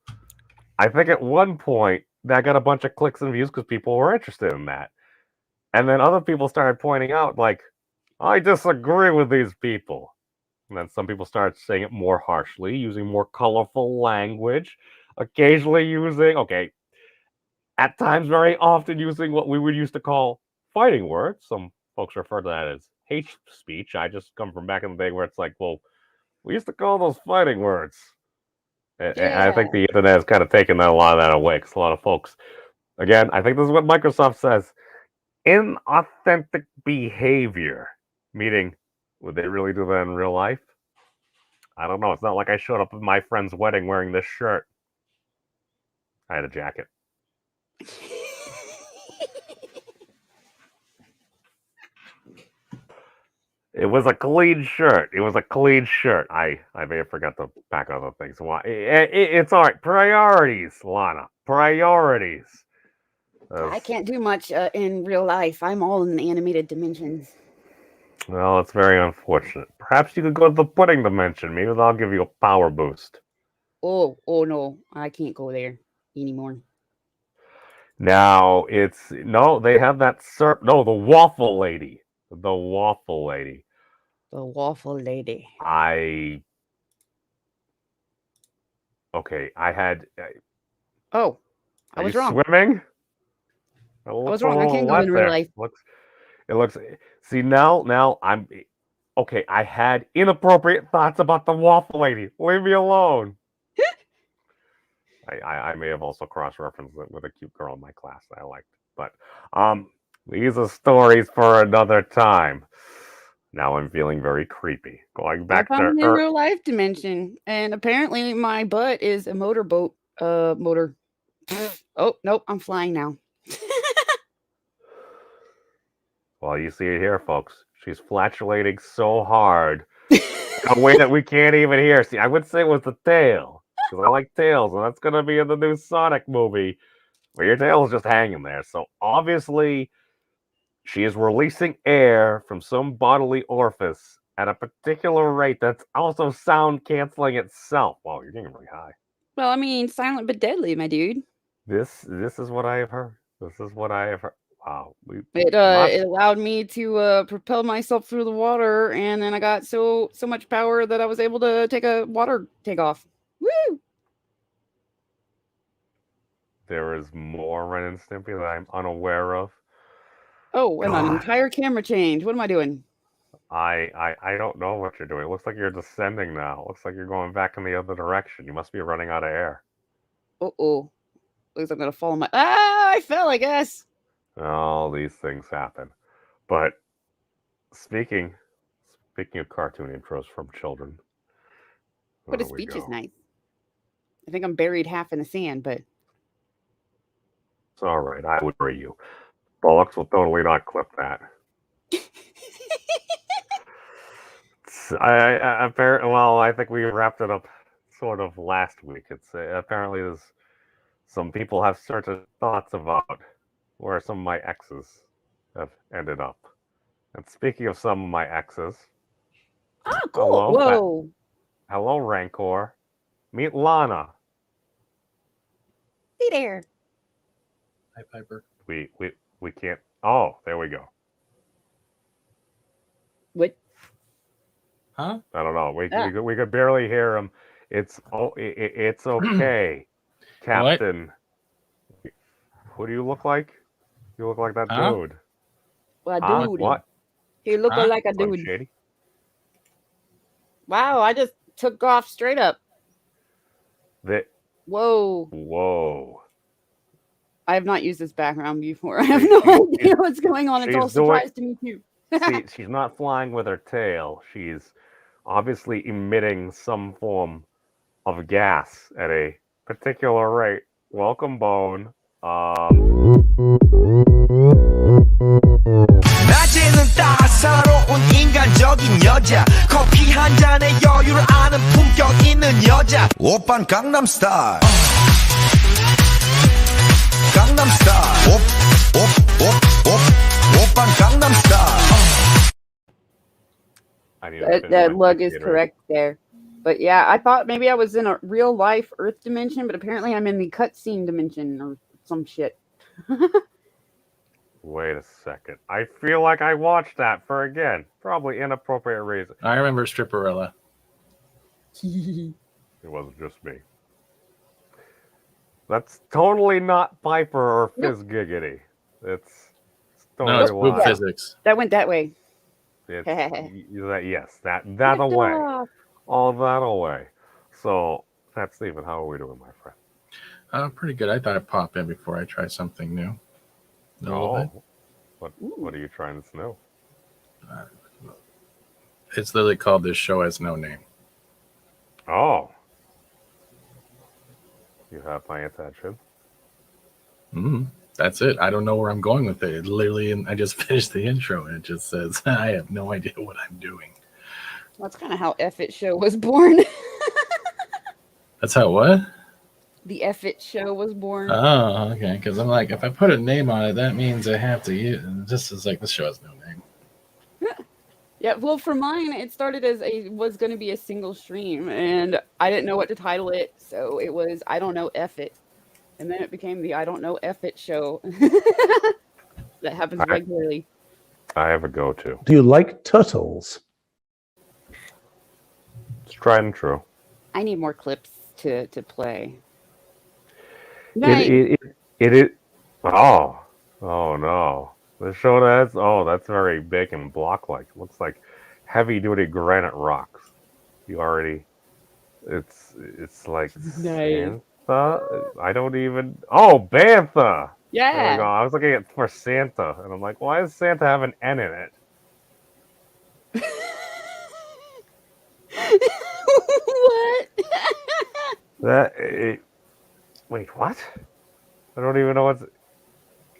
I think at one point that got a bunch of clicks and views because people were interested in that. And then other people started pointing out, like, I disagree with these people. And then some people started saying it more harshly, using more colorful language, occasionally using, at times very often using what we would used to call fighting words. Some folks refer to that as hate speech. I just come from back in the day where it's like, well, we used to call those fighting words. And I think the internet has kind of taken a lot of that away because a lot of folks, again, I think this is what Microsoft says, inauthentic behavior. Meaning, would they really do that in real life? I don't know. It's not like I showed up at my friend's wedding wearing this shirt. I had a jacket. It was a clean shirt. I may have forgot to pack other things. Why? It's all right. Priorities, Lana. Priorities. I can't do much in real life. I'm all in the animated dimensions. Well, it's very unfortunate. Perhaps you could go to the pudding dimension. Maybe that'll give you a power boost. Oh no, I can't go there anymore. Now they have that the waffle lady. The waffle lady. The waffle lady. I had. Oh, I was wrong. Swimming? I was wrong. I can't go in real life. It looks. See now I'm. Okay, I had inappropriate thoughts about the waffle lady. Leave me alone. I may have also cross-referenced it with a cute girl in my class that I liked. But these are stories for another time. Now I'm feeling very creepy. Going back to in real life dimension, and apparently my butt is a motorboat motor. Oh nope, I'm flying now. Well, you see it here, folks. She's flatulating so hard in a way that we can't even hear. See, I would say it was the tail, because I like tails, and that's going to be in the new Sonic movie, where your tail is just hanging there. So obviously, she is releasing air from some bodily orifice at a particular rate that's also sound canceling itself. Wow, you're getting really high. Well, I mean, silent but deadly, my dude. This is what I have heard. Wow. It allowed me to propel myself through the water, and then I got so much power that I was able to take a water takeoff. Woo! There is more Ren and Stimpy that I'm unaware of. Oh, and an God. entire camera change. What am I doing? I don't know what you're doing. It looks like you're descending now. It looks like you're going back in the other direction. You must be running out of air. Uh-oh. Looks like I'm gonna fall on my. Ah! I fell. I guess. All these things happen. But speaking of cartoon intros from children, But his there we speech is go. nice. I think I'm buried half in the sand, but It's all right. I would bury you. Bollocks will totally not clip that. I think we wrapped it up sort of last week. It's apparently there's some people have certain thoughts about where some of my exes have ended up. And speaking of some of my exes, oh, cool. Whoa. Hello, Rancor. Meet Lana. Hey there. Hi, Piper. We can't. Oh, there we go. What? Huh? I don't know. We could barely hear him. It's okay, Captain. Who do you look like? You look like that dude. Well, dude. What? You look like a Slim dude. Shady? Wow, I just took off straight up. Whoa. Whoa. I have not used this background before. I have no idea what's going on. It's all surprise to me too. She's not flying with her tail. She's obviously emitting some form of gas at a particular rate. Welcome, Bone. 낮에는 따사로운 인간적인 여자 커피 한 잔에 여유를 아는 품격 있는 여자 오빤 강남스타일 강남스타일 오빤 강남스타일 That lug is correct there. But yeah, I thought maybe I was in a real life Earth dimension, but apparently I'm in the cutscene dimension or some shit. Wait a second. I feel like I watched that for, again, probably inappropriate reason. I remember Stripperella. It wasn't just me. That's totally not Piper or Fizz Giggity. It's totally No, it's boob physics. That went that way. It's, yes, that away. All that away. So, that's Stephen. How are we doing, my friend? Pretty good. I thought I'd pop in before I try something new. What are you trying to know? It's literally called This Show Has No Name. Oh. You have my attention. That's it. I don't know where I'm going with it. It literally, I just finished the intro and it just says, I have no idea what I'm doing. That's kind of how F It Show was born. That's how what? The F It Show was born. Oh, okay. Because I'm like, if I put a name on it, that means I have to use it. This is like, the show has no name. Yeah, well, for mine, it started as was going to be a single stream, and I didn't know what to title it, so it was I Don't Know F It, and then it became the I Don't Know F It Show. That happens regularly. I have a go-to. Do you like turtles? It's tried and true. I need more clips to play. It is. Oh no. The show that's very big and block-like. It looks like heavy-duty granite rocks. It's like nice. Santa. I don't even. Oh, Bantha. Yeah. There we go. I was looking for Santa, and I'm like, why does Santa have an N in it? What? Wait, what? I don't even know what's.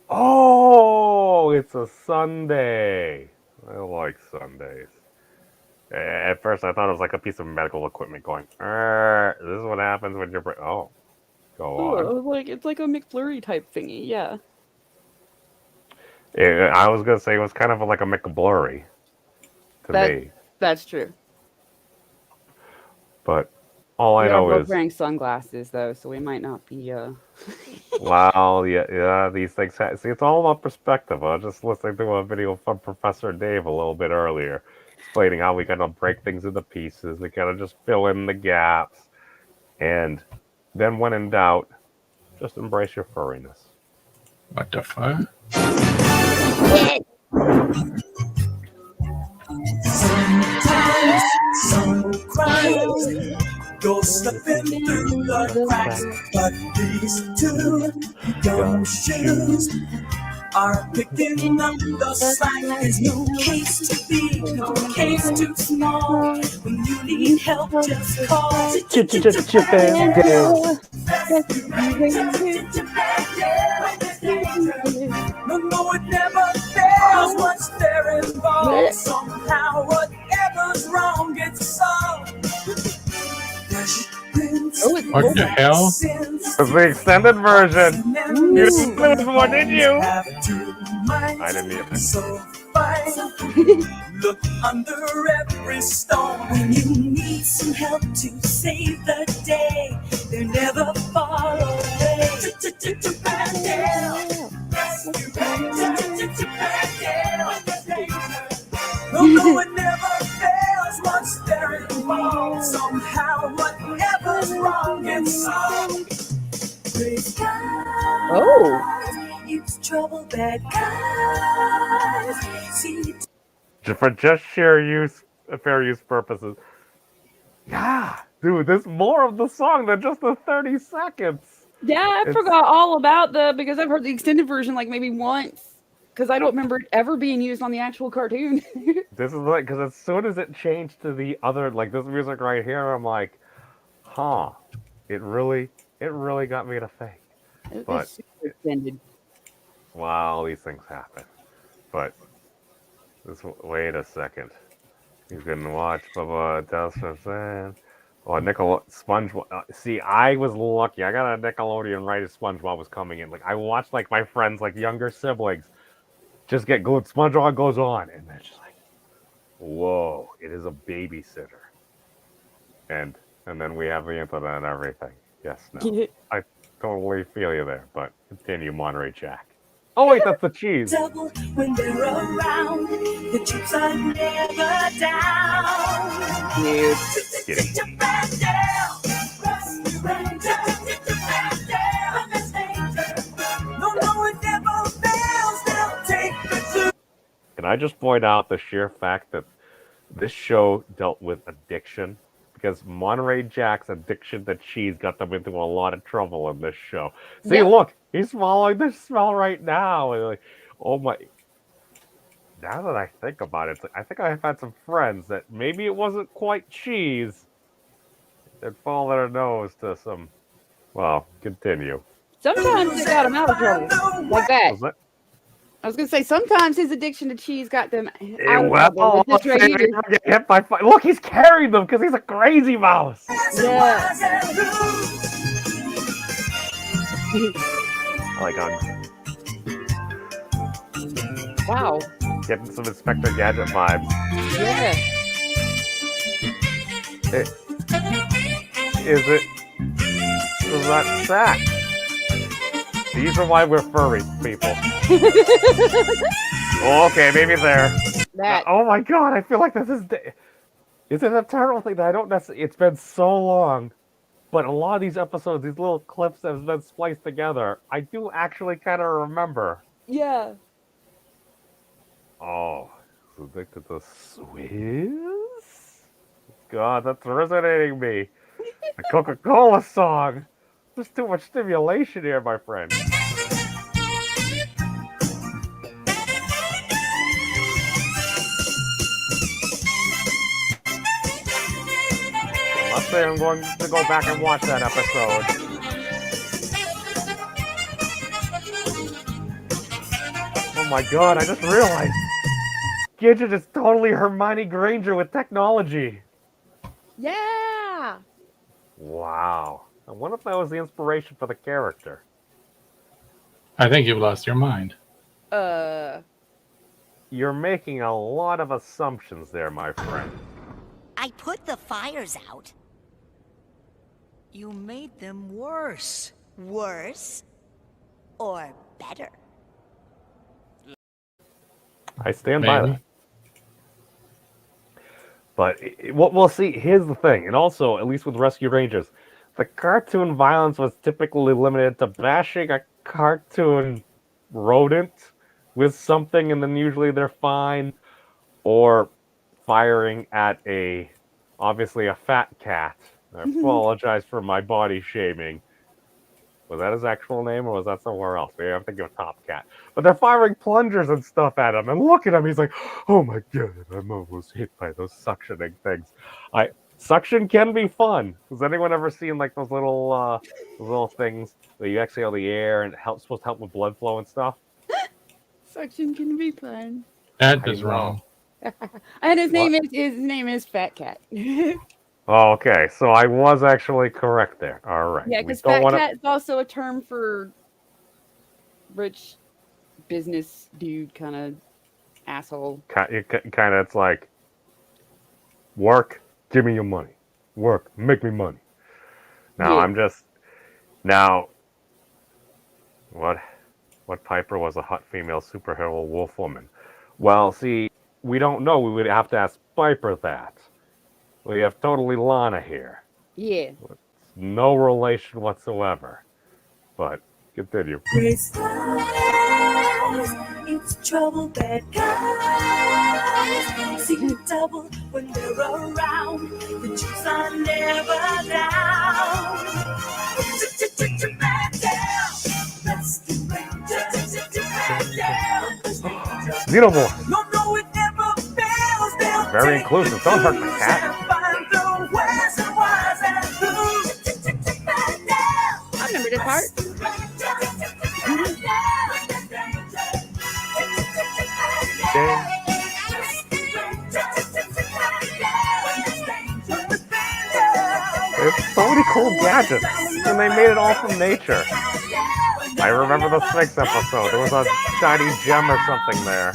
Oh, it's a Sunday. I like Sundays. At first, I thought it was like a piece of medical equipment going. This is what happens when you're. Go on. It's like a McFlurry type thingy. Yeah. I was gonna say it was kind of like a McBlurry to me. That's true. But all I know is wearing sunglasses though, so we might not be. Wow, yeah. These things. See, it's all about perspective. I was just listening to a video from Professor Dave a little bit earlier, explaining how we gotta break things into pieces. We gotta just fill in the gaps, and then when in doubt, just embrace your furriness. What the fuck? Sometimes someone cries, go slipping through the cracks, but these two gumshoes are picking up the slack. There's no case to be, no case too small. When you need help, just call. No, it never fails once they're involved. Somehow, whatever's wrong gets solved. What the hell? It's the extended version. You didn't lose one, did you? I didn't either. So fine. Look under every stone when you need some help to save the day. They're never far away. No, it never fails once they're involved. Somehow, whatever's wrong gets solved. Praise God. Oh. It's trouble, bad guys. See, For just fair use purposes. Yeah, dude, there's more of the song than just the 30 seconds. Yeah, I forgot all about because I've heard the extended version like maybe once. Because I don't remember it ever being used on the actual cartoon. This is like, because as soon as it changed to the other, like this music right here, I'm like, huh, it really got me to think. It But was super extended. wow, these things happen. But wait a second. You can watch Bubba Delson. Oh, SpongeBob. See, I was lucky. I got a Nickelodeon right as SpongeBob was coming in. Like I watched like my friends, like younger siblings, just get glued. SpongeBob goes on, and they're just like, "Whoa! It is a babysitter." And then we have the internet and everything. Yes, no, I totally feel you there. But continue, Monterey Jack. Oh wait, that's the cheese. double when they're around. The chips are never down. Dude. Can I just point out the sheer fact that this show dealt with addiction? Because Monterey Jack's addiction to cheese got them into a lot of trouble in this show. See, look, he's following the smell right now. And like, oh my. Now that I think about it, I think I've had some friends that maybe it wasn't quite cheese that fall their nose to some. Well, continue. Sometimes it got him out of trouble. Like that. Was that? I was going to say, sometimes his addiction to cheese got them out of trouble. Well, With this right here. get hit by look, he's carrying them because he's a crazy mouse. Yeah. Like I'm Wow. getting some Inspector Gadget vibes. Yeah. Is that sack? These are why we're furry people. Oh, okay, maybe there. That. Oh my god, I feel like this is it a terrible thing that I don't necessarily. It's been so long, but a lot of these episodes, these little clips that have been spliced together, I do actually kind of remember. Yeah. Oh, addicted to Swiss? God, that's resonating me. The Coca-Cola song. There's too much stimulation here, my friend. Let's say I'm going to go back and watch that episode. Oh my god, I just realized Gidget is totally Hermione Granger with technology. Yeah. Wow. I wonder if that was the inspiration for the character. I think you've lost your mind. You're making a lot of assumptions there, my friend. I put the fires out. You made them worse. Worse? Or better? I stand by that. But we'll see. Here's the thing. And also, at least with Rescue Rangers, the cartoon violence was typically limited to bashing a cartoon rodent with something, and then usually they're fine, or firing at obviously a fat cat. I apologize for my body shaming. Was that his actual name, or was that somewhere else? Maybe I'm thinking of Top Cat. But they're firing plungers and stuff at him, and look at him. He's like, "Oh my god, I'm almost hit by those suctioning things." Suction can be fun. Has anyone ever seen like those little things where you exhale the air and supposed to help with blood flow and stuff? Suction can be fun. That is wrong. And his name is Fat Cat. Oh, okay, so I was actually correct there. All right. Yeah, because Fat Cat is also a term for rich business dude kind of asshole. Kind of, it's like, work, give me your money. Work, make me money. Now, what Piper was a hot female superhero wolf woman? Well, see, we don't know. We would have to ask Piper that. We have totally Lana here. Yeah. No relation whatsoever. But continue. It's trouble bad guys. See you double when they're around. The chips are never down. Xenomorph. No, it never fails. Very inclusive. Don't hurt the cat. I remember this part. It's so many cool gadgets, and they made it all from nature. I remember the Sphinx episode. There was a shiny gem or something there.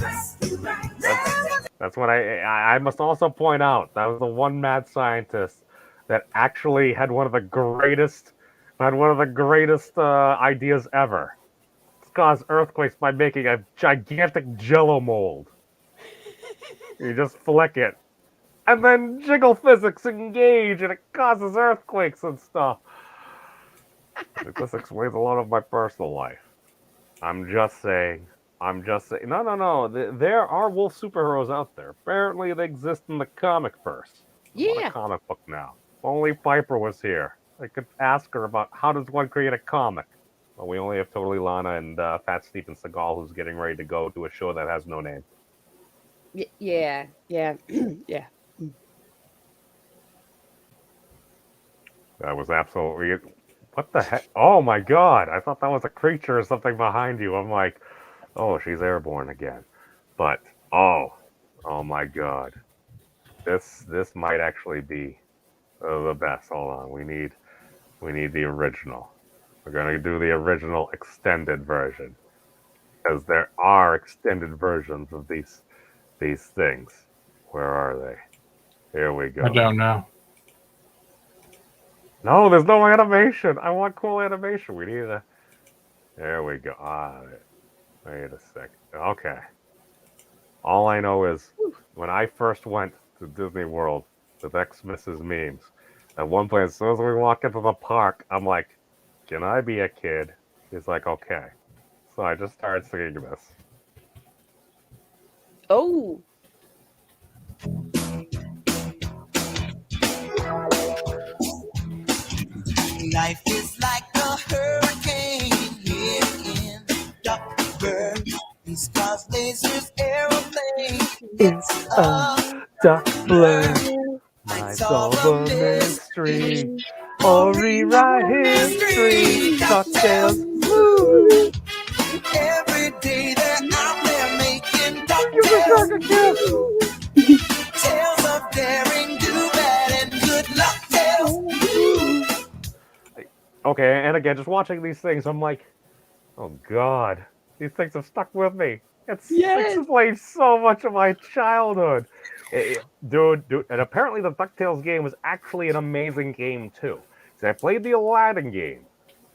That's what I must also point out. That was the one mad scientist that actually had one of the greatest ideas ever. It's caused earthquakes by making a gigantic jello mold. You just flick it, and then jiggle physics engage, and it causes earthquakes and stuff. This explains a lot of my personal life. I'm just saying. No. There are wolf superheroes out there. Apparently, they exist in the comic verse. Yeah. A comic book now. If only Piper was here. I could ask her about how does one create a comic. Well, we only have Totally Lana and Fat Steven Seagal, who's getting ready to go to a show that has no name. Yeah. Yeah. That was absolutely. What the heck? Oh my god! I thought that was a creature or something behind you. I'm like, oh, she's airborne again. But oh my god, this might actually be the best. Hold on, we need the original. We're gonna do the original extended version, because there are extended versions of these things. Where are they? Here we go. I don't know. No, there's no animation. I want cool animation. We need a. There we go. Wait a second. Okay. All I know is when I first went to Disney World with Xmas memes, at one point, as soon as we walk into the park, I'm like, "Can I be a kid?" He's like, "Okay." So I just started singing this. Oh. Life is like a hurricane here in Duckburg. These cars, lasers, aeroplanes. It's a dark blur. I solve a mystery or rewrite history. Cocktails. Woo. Every day they're out there making cocktails. Tales of daring, do bad, and good luck tales. Okay, and again, just watching these things, I'm like, oh god, these things have stuck with me. It's explained so much of my childhood. Dude, and apparently the DuckTales game was actually an amazing game too. See, I played the Aladdin game.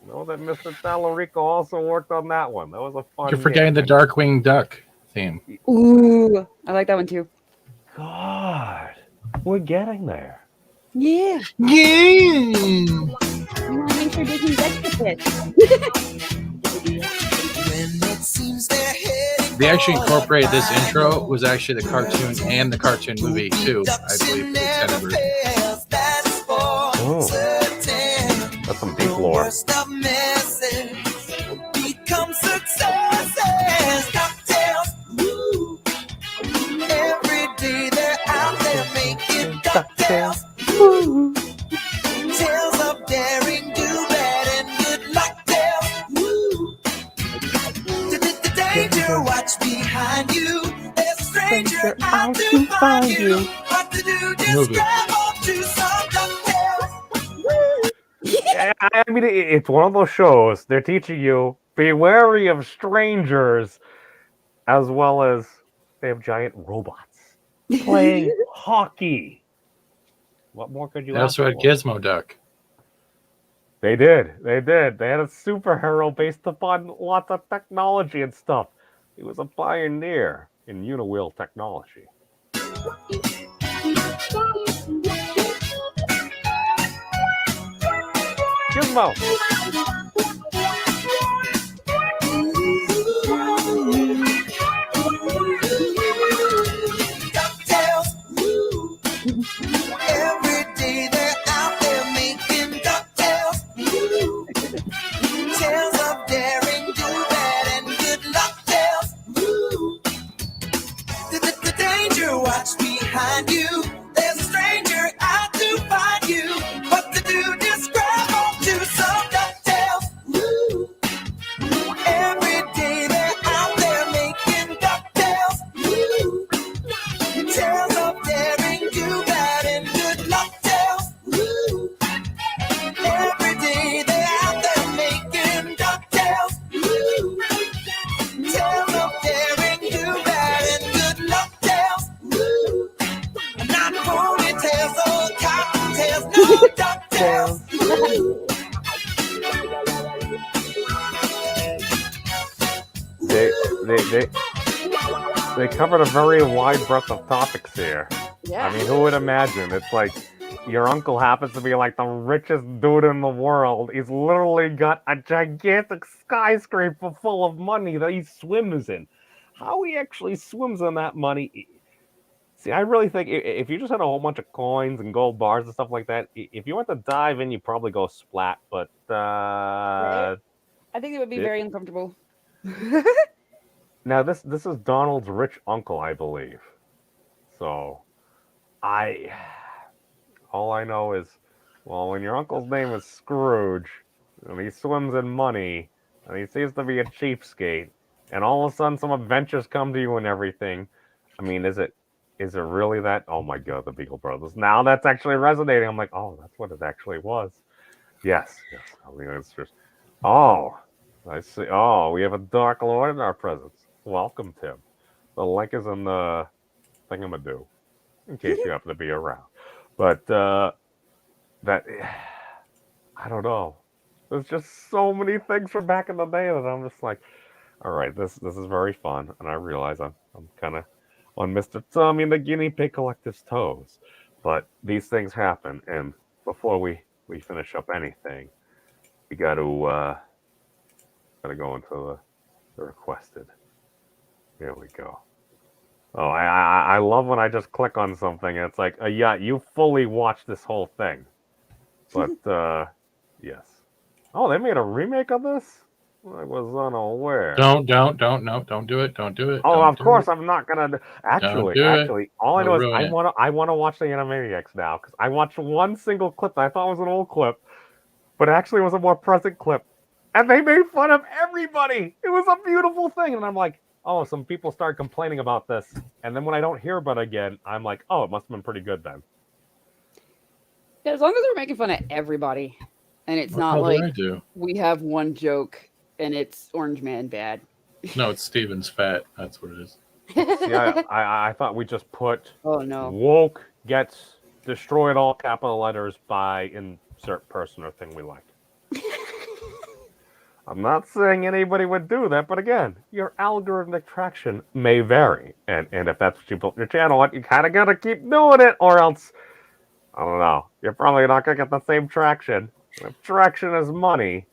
You know that Mr. Tallarico also worked on that one. That was a fun You're forgetting the Darkwing Duck theme. Ooh, I like that one too. God, we're getting there. Yeah. Yeah. You want to make sure they can get the pitch. When it seems they're heading They actually incorporated this intro was actually the cartoon and the cartoon movie too. I believe the extended version. Oh, that's some deep lore. Become successes, cocktails. Woo. Every day they're out there making cocktails. Woo. Tales of daring, do bad, and good luck tales. Woo. The danger, watch behind you. There's a stranger out to find you. What to do? Just grab onto some cocktails. Woo. I mean, it's one of those shows. They're teaching you be wary of strangers, as well as they have giant robots playing hockey. What more could you They ask also had for? Gizmo Duck. They did. They had a superhero based upon lots of technology and stuff. He was a pioneer in uniwheel technology. Gizmo! Cocktails. Woo. Every day they're out there making cocktails. Woo. Tales of daring, do bad, and good luck tales. Woo. The danger, watch behind you. There's a stranger out to find you. What to do? Just grab onto some cocktails. Woo. Every day they're out there making cocktails. Woo. Tales of daring, do bad, and good luck tales. Woo. Every day they're out there making cocktails. Woo. Tales of daring, do bad, and good luck tales. Woo. Not ponytails or cocktails, no cocktails. Woo. They covered a very wide breadth of topics here. Yeah. I mean, who would imagine? It's like your uncle happens to be like the richest dude in the world. He's literally got a gigantic skyscraper full of money that he swims in. How he actually swims in that money? See, I really think if you just had a whole bunch of coins and gold bars and stuff like that, if you went to dive in, you'd probably go splat. But Right? I think it would be Yeah. very uncomfortable. now this is Donald's rich uncle, I believe. So, all I know is, well, when your uncle's name is Scrooge, and he swims in money, and he seems to be a cheapskate, and all of a sudden some adventures come to you and everything. I mean, is it really that? Oh my God, the Beagle Brothers. Now that's actually resonating. I'm like, oh, that's what it actually was. Yes. I mean, it's just, oh, I see. Oh, we have a Dark Lord in our presence. Welcome, Tim. The link is in the thingamadoo, in case you happen to be around. But I don't know. There's just so many things from back in the day that I'm just like, all right, this is very fun, and I realize I'm kind of on Mr. Tommy and the Guinea Pig Collective's toes, but these things happen, and before we finish up anything, we got to go into the requested. Here we go. Oh, I love when I just click on something and it's like, yeah, you fully watched this whole thing. But, yes. Oh, they made a remake of this? I was unaware. Don't do it. Don't do it. Oh, Don't of do course it. I'm not gonna. Don't do it. All I know You'll is ruin it. I wanna watch the Animaniacs now because I watched one single clip that I thought was an old clip, but actually it was a more present clip, and they made fun of everybody. It was a beautiful thing, and I'm like, oh, some people started complaining about this, and then when I don't hear about it again, I'm like, oh, it must have been pretty good then. Yeah, as long as they're making fun of everybody, and it's What not the hell did like I do? we have one joke and it's Orange Man bad. No, it's Steven's fat. That's what it is. Yeah, I thought we just put Oh no. woke gets destroyed all capital letters by insert person or thing we like. I'm not saying anybody would do that, but again, your algorithmic traction may vary. And if that's what you built your channel on, you kind of got to keep doing it, or else, I don't know, you're probably not going to get the same traction. If traction is money,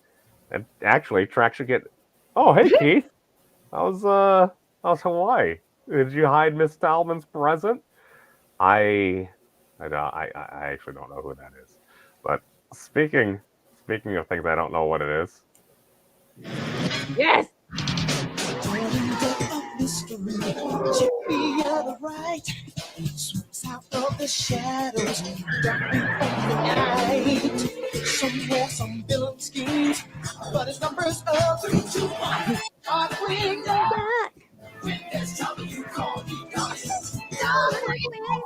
and actually, traction get... Oh, hey, Keith. How's How's Hawaii? Did you hide Miss Talman's present? I actually don't know who that is. But speaking of things I don't know what it is. Yes. Mystery, check the other right. Swoops out of the shadows, darkly on the night. Somewhere, some villain schemes, but his number's up 3, 2, 1. Darkwing Duck. When there's trouble, you call me Darkwing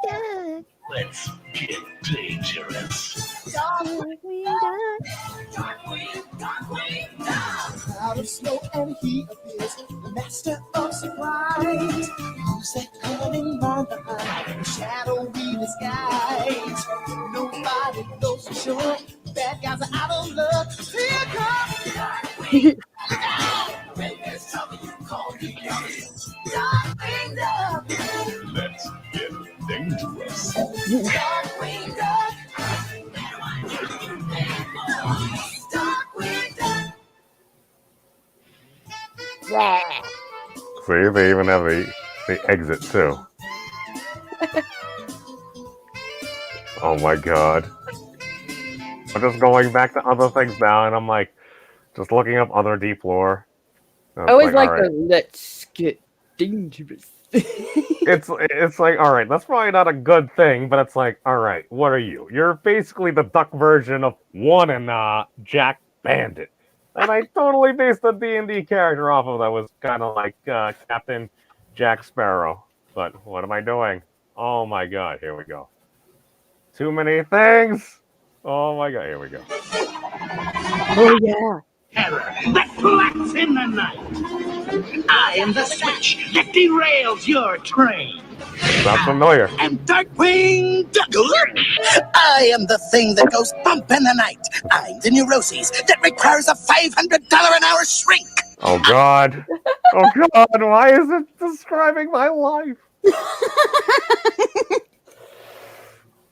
Duck. Let's get dangerous. Darkwing Duck. Darkwing Duck. Out of smoke and he appears, the master of surprise. Who's that cunning mind behind the shadowy disguise? Nobody knows for sure. Bad guys are out of luck. Here comes Darkwing Duck. When there's trouble, you call me Darkwing Duck. Let's get dangerous. Darkwing Duck. Darkwing Duck. Yeah. See, they even have the exit too. Oh my god. I'm just going back to other things now, and I'm like, just looking up other deep lore. I always like alright. the let's get dangerous. It's like, all right, that's probably not a good thing, but it's like, all right, what are you? You're basically the duck version of one and Jack Bandit. And I totally based the D&D character off of that. Was kind of like Captain Jack Sparrow. But what am I doing? Oh my god, here we go. Too many things. Oh my god, here we go. Oh yeah. Terror that flats in the night. I am the switch that derails your train. Sounds familiar. And Darkwing Duck. I am the thing that goes bump in the night. I'm the neuroses that requires a $500 an hour shrink. Oh god. Oh god, why is it describing my life?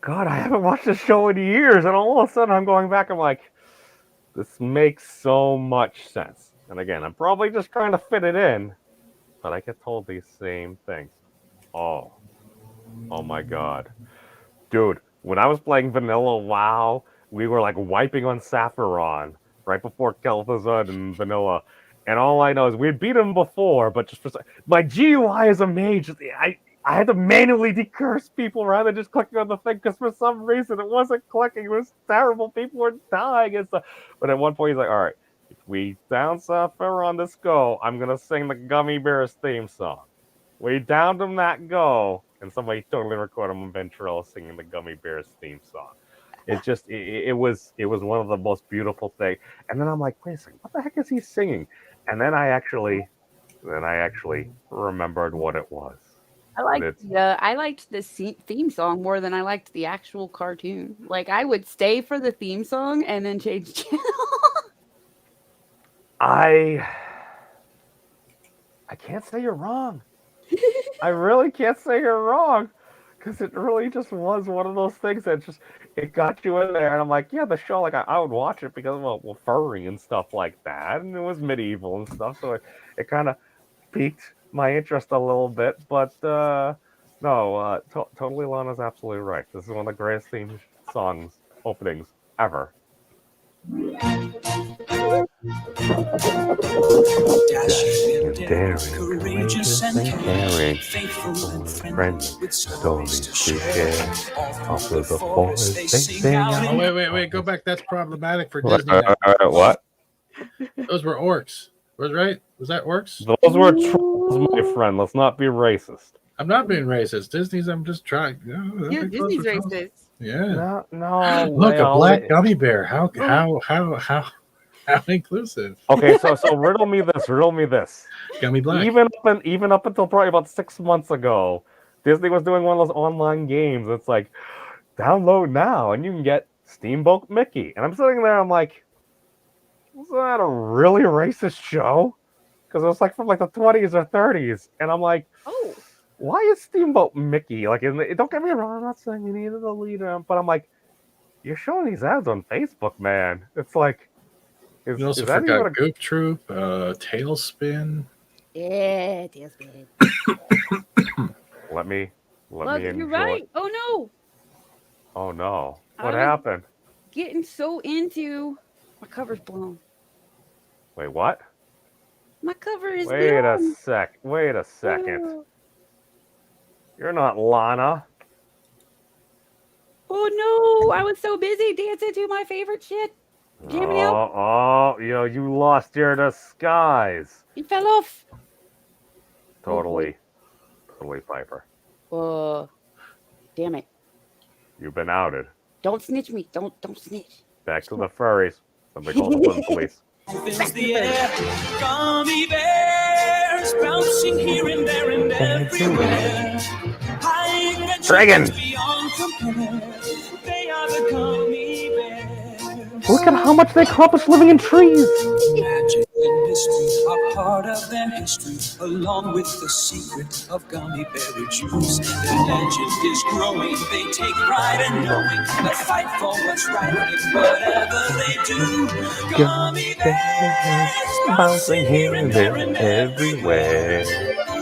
God, I haven't watched this show in years, and all of a sudden I'm going back, I'm like, this makes so much sense. And again, I'm probably just trying to fit it in, but I get told these same things. Oh my god. Dude, when I was playing Vanilla WoW, we were like wiping on Sapphiron right before Kel'Thuzad and Vanilla. And all I know is we'd beat him before, but just for my GUI as a mage, I had to manually decurse people rather than just clicking on the thing because for some reason it wasn't clicking. It was terrible. People were dying and stuff. But at one point he's like, all right, if we down Sapphiron this go, I'm going to sing the Gummy Bears theme song. We downed him that go, and somebody totally recorded him on Ventrilo singing the Gummy Bears theme song. It just, it was one of the most beautiful things. And then I'm like, wait a second, what the heck is he singing? And then I actually remembered what it was. I liked the theme song more than I liked the actual cartoon. Like I would stay for the theme song and then change channel. I can't say you're wrong. I really can't say you're wrong, because it really just was one of those things that just it got you in there, and I'm like, yeah, the show, like I would watch it because of furry and stuff like that, and it was medieval and stuff, so it kind of piqued my interest a little bit. But no, totally, Lana's absolutely right. This is one of the greatest theme songs openings ever. Daring, courageous and caring, faithful and friendly, with stories to share. Off with the forest they sing. Oh, wait, go back. That's problematic for Disney. What? Those were orcs. Was right? Was that orcs? Those were trolls, my friend. Let's not be racist. I'm not being racist. Disney's. I'm just trying. Yeah, Disney's racist. Yeah. No. Look, a black gummy bear. How inclusive? Okay, so riddle me this. Gummy black. Even up until probably about 6 months ago, Disney was doing one of those online games. It's like, download now, and you can get Steamboat Mickey. And I'm sitting there, I'm like, was that a really racist show? Because it was like from like the 20s or 30s, and I'm like, oh, why is Steamboat Mickey like? Don't get me wrong, I'm not saying you needed a leader, but I'm like, you're showing these ads on Facebook, man. It's like, you also forgot Goop Troop, Tailspin. Yeah, it is bad. Let me Look, enjoy. you're right. Oh no. Oh no. I What was- happened? Getting so into my cover's blown. Wait, what? My cover is Wait a blown. sec. Wait a second. Oh. You're not Lana. Oh no, I was so busy dancing to my favorite shit. Jamming out. Oh, you lost your disguise. It fell off. Totally Piper. Damn it. You've been outed. Don't snitch me. Don't snitch. Back to the furries. Somebody call the police. Fills the air, gummy bears bouncing here and there and everywhere. High Dragon! beyond compare. They are the gummy bears. Look at how much they accomplish living in trees. Magic and mystery are part of their history, along with the secret of gummy berry juice. Their legend is growing. They take pride in knowing the fight for what's right in whatever they do. Gummy bears Bouncing here and there and everywhere.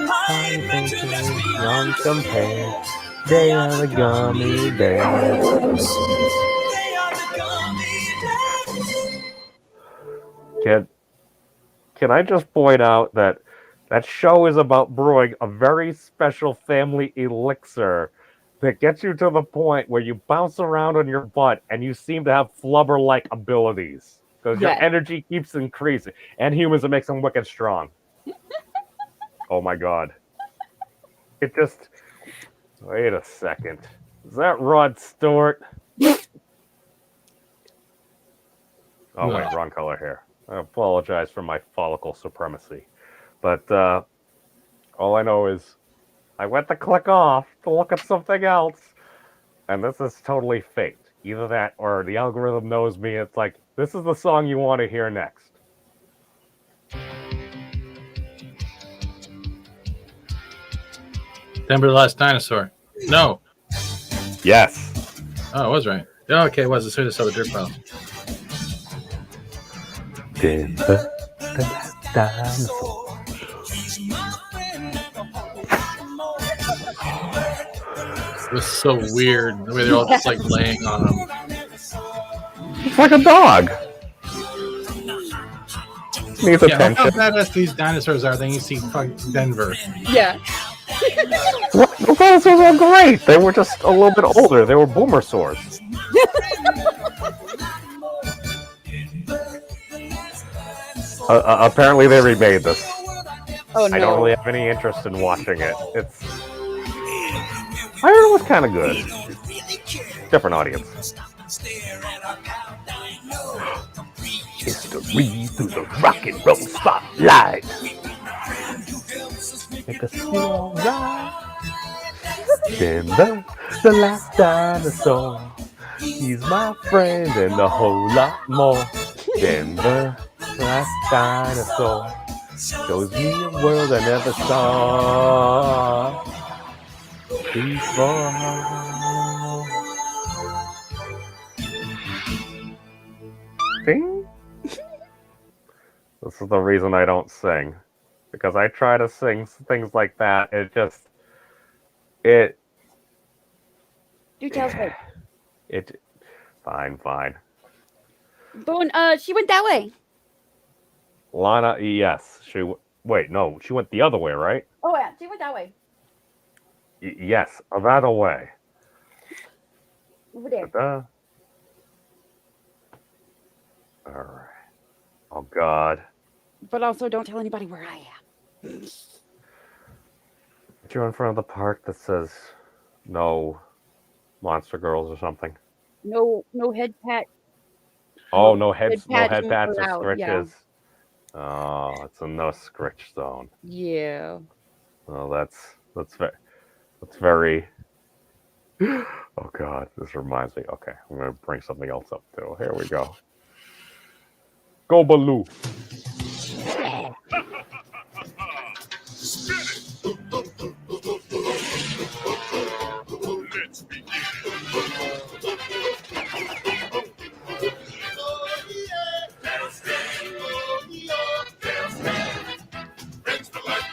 High adventures beyond compare. They are the gummy bears. They are the gummy bears. Can I just point out that show is about brewing a very special family elixir that gets you to the point where you bounce around on your butt and you seem to have flubber-like abilities. Because your energy keeps increasing. And humans, it makes them wicked strong. Oh my god. It just... Wait a second. Is that Rod Stewart? Oh wait, wrong color hair. I apologize for my follicle supremacy. But all I know is I went to click off to look at something else. And this is totally faked. Either that or the algorithm knows me. It's like, this is the song you want to hear next. Denver the Last Dinosaur. No. Yes. Oh, I was right. Oh, okay, it was as soon as I saw the dirt pile. Denver the Last Dinosaur. It was so weird the way they're all just like laying on him. It's like a dog. Needs Yeah, how attention. badass these dinosaurs are, then you see fucking Denver. Yeah. The dinosaurs are great. They were just a little bit older. They were boomer swords. Apparently they remade this. Oh no. I don't really have any interest in watching it. I heard it was kind of good. Different audience. History through the rock and roll spotlight. Make a slow ride. Denver, the last dinosaur. He's my friend and a whole lot more. Denver, the last dinosaur. Shows me a world I never saw before. Ding. This is the reason I don't sing. Because I try to sing things like that. Do tell us. Fine. Bone, she went that way. Lana, yes. Wait, no, she went the other way, right? Oh yeah, she went that way. Yes, that way. Over there. Alright. Oh, God. But also don't tell anybody where I am. You're in front of the park that says no monster girls or something. No head pat. Oh, no head pats or allowed, scritches. yeah. Oh, it's a no scritch zone. Yeah. Oh, that's very. Oh God, this reminds me. Okay, I'm gonna bring something else up too. Here we go. Go Baloo. Let's begin. Brings to life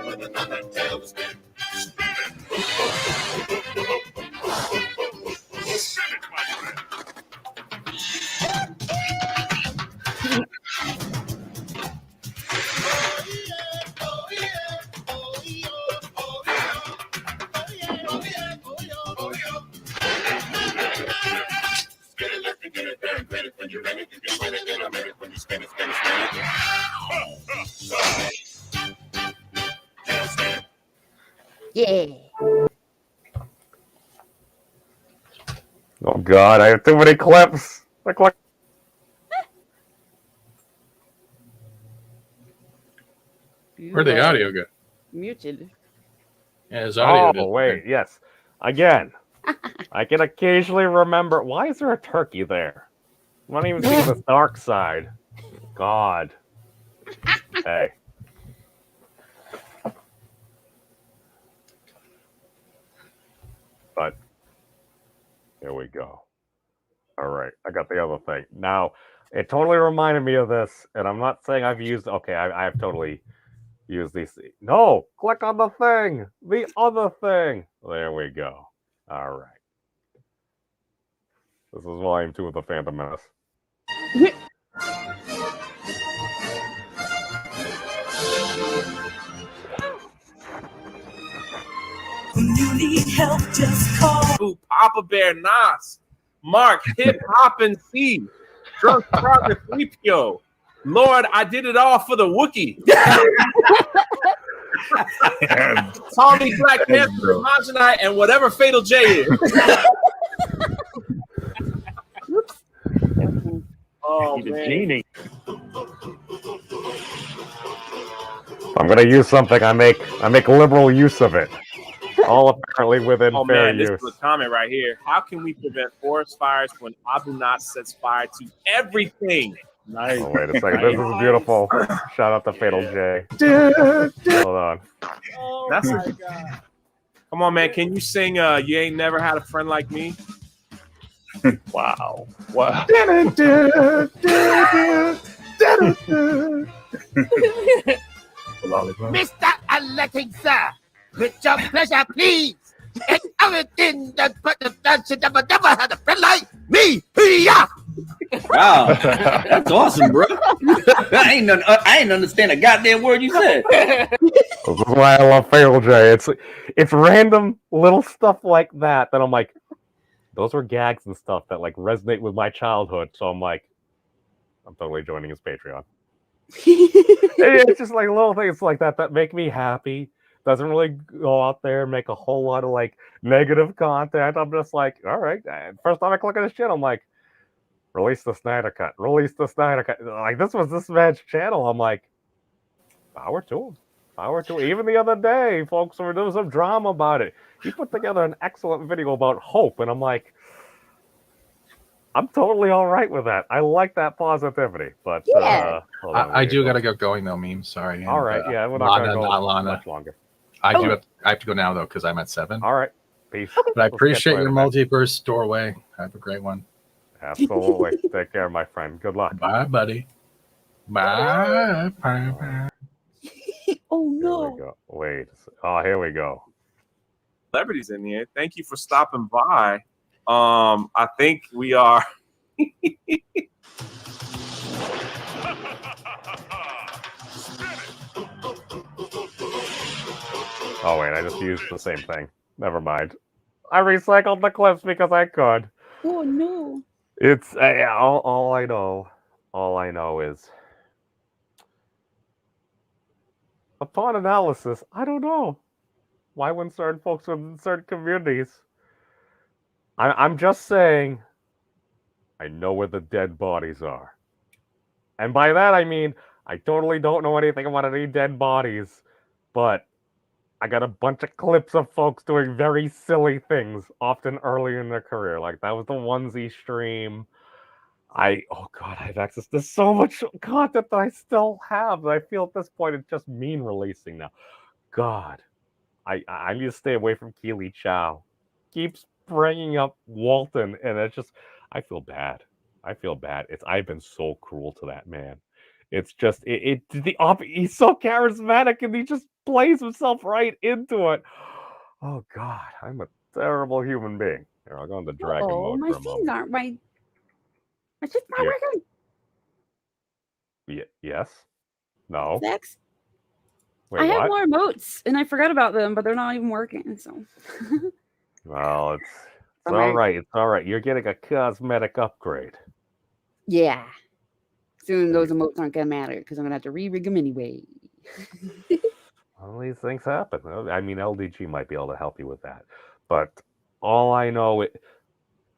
with another tailspin. Spin it. Spin it, my friend. Spin it, left and get it there and credit when you're ready. You can win it in a minute when you spin it, spin it, spin it. Yeah. Oh God, I have too many clips. Like, Where'd the audio go? Muted. Yeah, his audio oh disappeared. wait, yes. Again, I can occasionally remember. Why is there a turkey there? I'm not even seeing the dark side. God. Hey. But here we go. All right, I got the other thing. Now, it totally reminded me of this, and I'm not saying I've used. Okay, I've totally used these. No, click on the thing. The other thing. There we go. All right. This is Volume 2 of the Phantom Menace. When you need help, just call. Ooh, Papa Bear Nas, Mark, Hip Hop and C, Drunk Frog and 3PO. Lord, I did it all for the Wookiee. Tommy Black Panther, Majanite, and whatever Fatal J is. Oh, He's a man. genie. If I'm gonna use something, I make liberal use of it. All apparently within Oh fair man, this use. is a comment right here. How can we prevent forest fires when Abu Nas sets fire to everything? Nice. Oh, wait a second. This is beautiful. Shout out to Fatal J. Hold on. Oh, that's my God. Come on, man. Can you sing You Ain't Never Had a Friend Like Me? Wow. Wow. Mr. Alexa, with your pleasure, please. And everything that but the dance should never had a friend like me. Yeah. Wow, that's awesome, bro. I ain't understand a goddamn word you said. This is why I love Fatal J. It's random little stuff like that I'm like, those were gags and stuff that like resonate with my childhood. So I'm like, I'm totally joining his Patreon. It's just like little things like that make me happy. Doesn't really go out there and make a whole lot of like negative content. I'm just like, all right. First time I click on this shit, I'm like, release the Snyder Cut. Release the Snyder Cut. Like this was this man's channel. I'm like, power to him. Power to him. Even the other day, folks were doing some drama about it. He put together an excellent video about hope, and I'm like, I'm totally all right with that. I like that positivity, but Yeah. hold on, I do gotta get going though, meme. Sorry. All right, yeah, we're not gonna go much longer. I have to go now though because I'm at 7. All right, peace. But I appreciate your multiverse doorway. Have a great one. Absolutely. Take care, my friend. Good luck. Bye, buddy. Bye. Bye. Oh Here no. we go. Wait. Oh, here we go. Celebrities in here. Thank you for stopping by. I think we are. Oh wait, I just used the same thing. Never mind. I recycled the clips because I could. Oh no. It's all I know. All I know is, upon analysis, I don't know why when certain folks within certain communities. I'm just saying, I know where the dead bodies are, and by that I mean I totally don't know anything about any dead bodies, but I got a bunch of clips of folks doing very silly things, often early in their career. Like that was the onesie stream. Oh god, I have access to so much content that I still have. That I feel at this point it's just mean releasing now. God, I need to stay away from Keely Chow. Keeps bringing up Walton, and it's just I feel bad. I feel bad. I've been so cruel to that man. It's just he's so charismatic, and he just plays himself right into it. Oh God, I'm a terrible human being. Here, I'll go into dragon Oh, mode my for a things moment. aren't my shit's not Yeah. working. Yes. No. Next. Wait, I have what? more emotes and I forgot about them, but they're not even working. So Well, it's All all right. right. It's all right. You're getting a cosmetic upgrade. yeah. Soon those emotes aren't gonna matter because I'm gonna have to re-rig them anyway. Well, these things happen. I mean, LDG might be able to help you with that, but all I know is.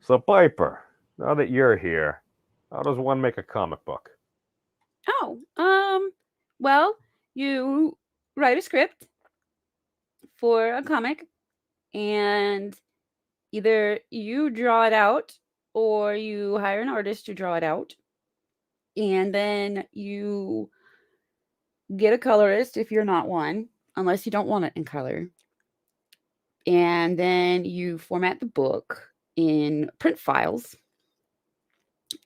So, Piper, now that you're here, how does one make a comic book? Oh, well, you write a script for a comic and either you draw it out or you hire an artist to draw it out. And then you get a colorist if you're not one, unless you don't want it in color. And then you format the book in print files.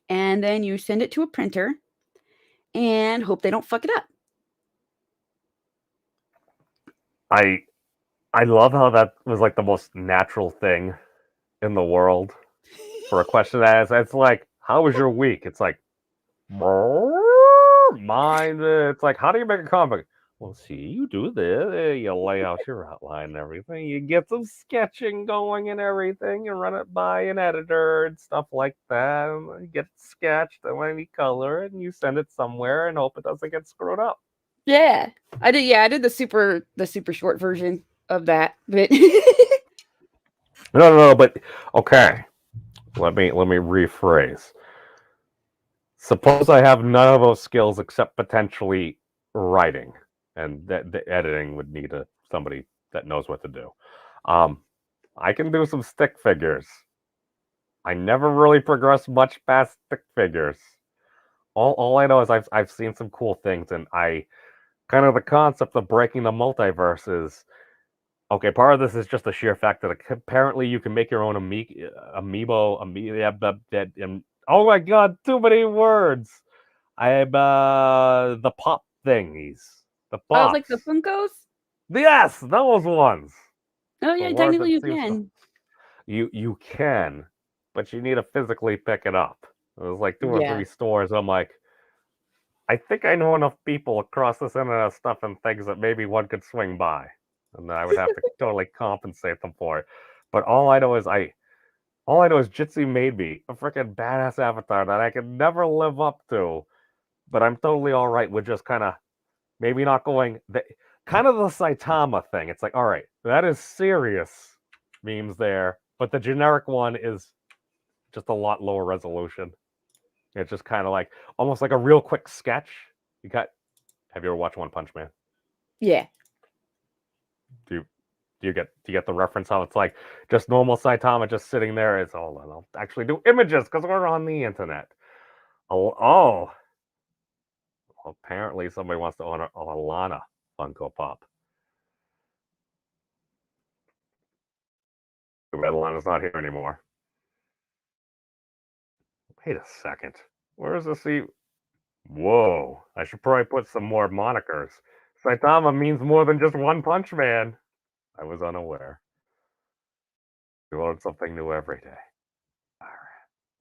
And then you send it to a printer and hope they don't fuck it up. I love how that was like the most natural thing in the world for a question that is. It's like, how was your week? It's like, mine. It's like, how do you make a comic? Well, see, you do this. You lay out your outline and everything. You get some sketching going and everything. You run it by an editor and stuff like that. And you get it sketched and when you color it and you send it somewhere and hope it doesn't get screwed up. Yeah, I did. Yeah, I did the super short version of that. But No, but okay. Let me rephrase. Suppose I have none of those skills except potentially writing, and the editing would need somebody that knows what to do. I can do some stick figures. I never really progressed much past stick figures. All I know is I've seen some cool things, and I kind of the concept of breaking the multiverse is okay. Part of this is just the sheer fact that apparently you can make your own amiibo. Oh my God, too many words. I'm the pop thingies. The I was pops. like the Funkos. Yes, those ones. Oh The yeah, word technically you that seems to- can. You can, but you need to physically pick it up. There's like 2 or Yeah. 3 stores. I'm like, I think I know enough people across this internet of stuff and things that maybe one could swing by, and then I would have to totally compensate them for it. But all I know is Jitsi made me a freaking badass avatar that I could never live up to. But I'm totally all right with just kind of maybe not going kind of the Saitama thing. It's like, all right, that is serious memes there, but the generic one is just a lot lower resolution. It's just kind of like almost like a real quick sketch. Have you ever watched One Punch Man? Yeah. Do you get the reference how it's like just normal Saitama just sitting there? It's hold on, I'll actually do images because we're on the internet. Oh. Apparently somebody wants to own a Lana Funko Pop. Too bad Lana's not here anymore. Wait a second. Where is this? Whoa. I should probably put some more monikers. Saitama means more than just One Punch Man. I was unaware. We learn something new every day.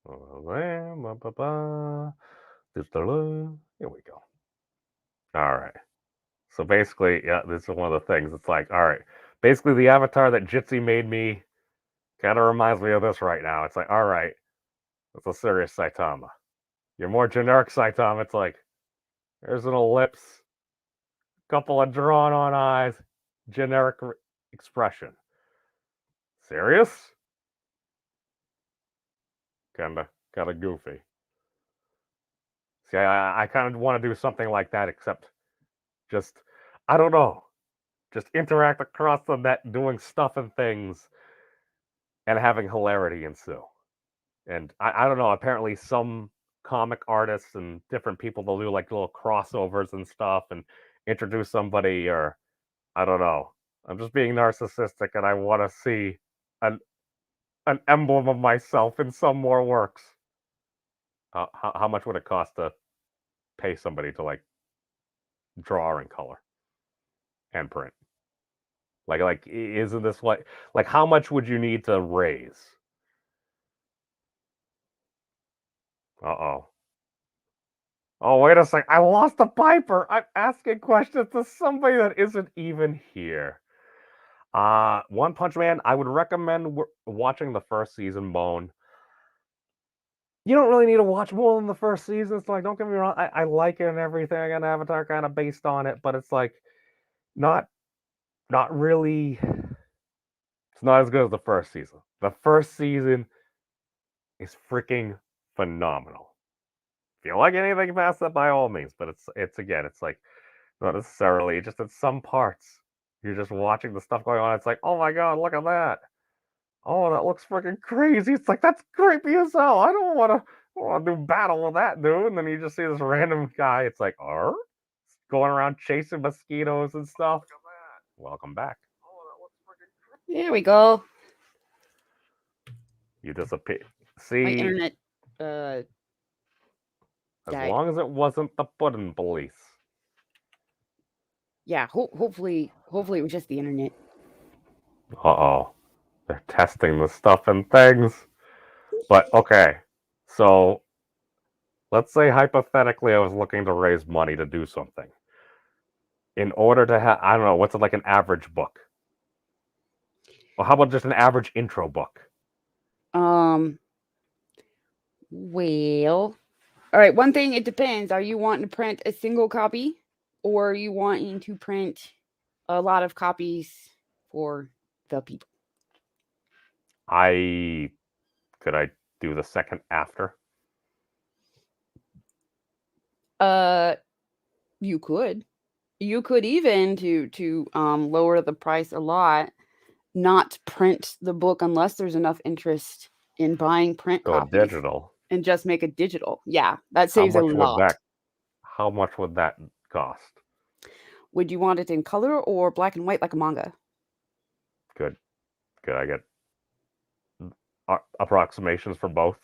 Alright. Here we go. Alright. So basically, yeah, this is one of the things. It's like, alright. Basically, the avatar that Jitsi made me kind of reminds me of this right now. It's like, alright, it's a serious Saitama. Your more generic Saitama, it's like, there's an ellipse, couple of drawn-on eyes, generic expression. Serious? Kinda goofy. See, I kind of want to do something like that, except just, I don't know, just interact across the net doing stuff and things and having hilarity ensue. And I don't know, apparently some comic artists and different people, they'll do like little crossovers and stuff and introduce somebody, or I don't know. I'm just being narcissistic and I want to see an emblem of myself in some more works. How much would it cost to pay somebody to like draw in color and print? Like, isn't this what? Like, how much would you need to raise? Uh-oh. Oh, wait a sec. I lost the Piper. I'm asking questions to somebody that isn't even here. One Punch Man, I would recommend watching the first season, Bone. You don't really need to watch more than the first season. It's like, don't get me wrong, I like it and everything. I got an Avatar kind of based on it, but it's like not really. It's not as good as the first season. The first season is freaking phenomenal. If you like anything past that, by all means. But it's again, it's like not necessarily just at some parts. You're just watching the stuff going on. It's like, oh my god, look at that. Oh, that looks freaking crazy. It's like, that's creepy as hell. I don't want to do battle with that dude. And then you just see this random guy. It's like, going around chasing mosquitoes and stuff. Welcome back. There we go. You disappear. My See, internet. as died. long as it wasn't the pudding police. Yeah. Hopefully it was just the internet. Uh-oh. They're testing the stuff and things. But, okay. So, let's say hypothetically I was looking to raise money to do something. In order to have, I don't know, what's it like an average book? Well, how about just an average intro book? Well, all right. One thing, it depends. Are you wanting to print a single copy, or are you wanting to print a lot of copies for the people? Could I do the second after? You could. You could even to lower the price a lot, not print the book unless there's enough interest in buying print Go copies, digital. and just make it digital. Yeah, that saves a lot. How much would that cost? Would you want it in color or black and white like a manga? Could I get approximations for both?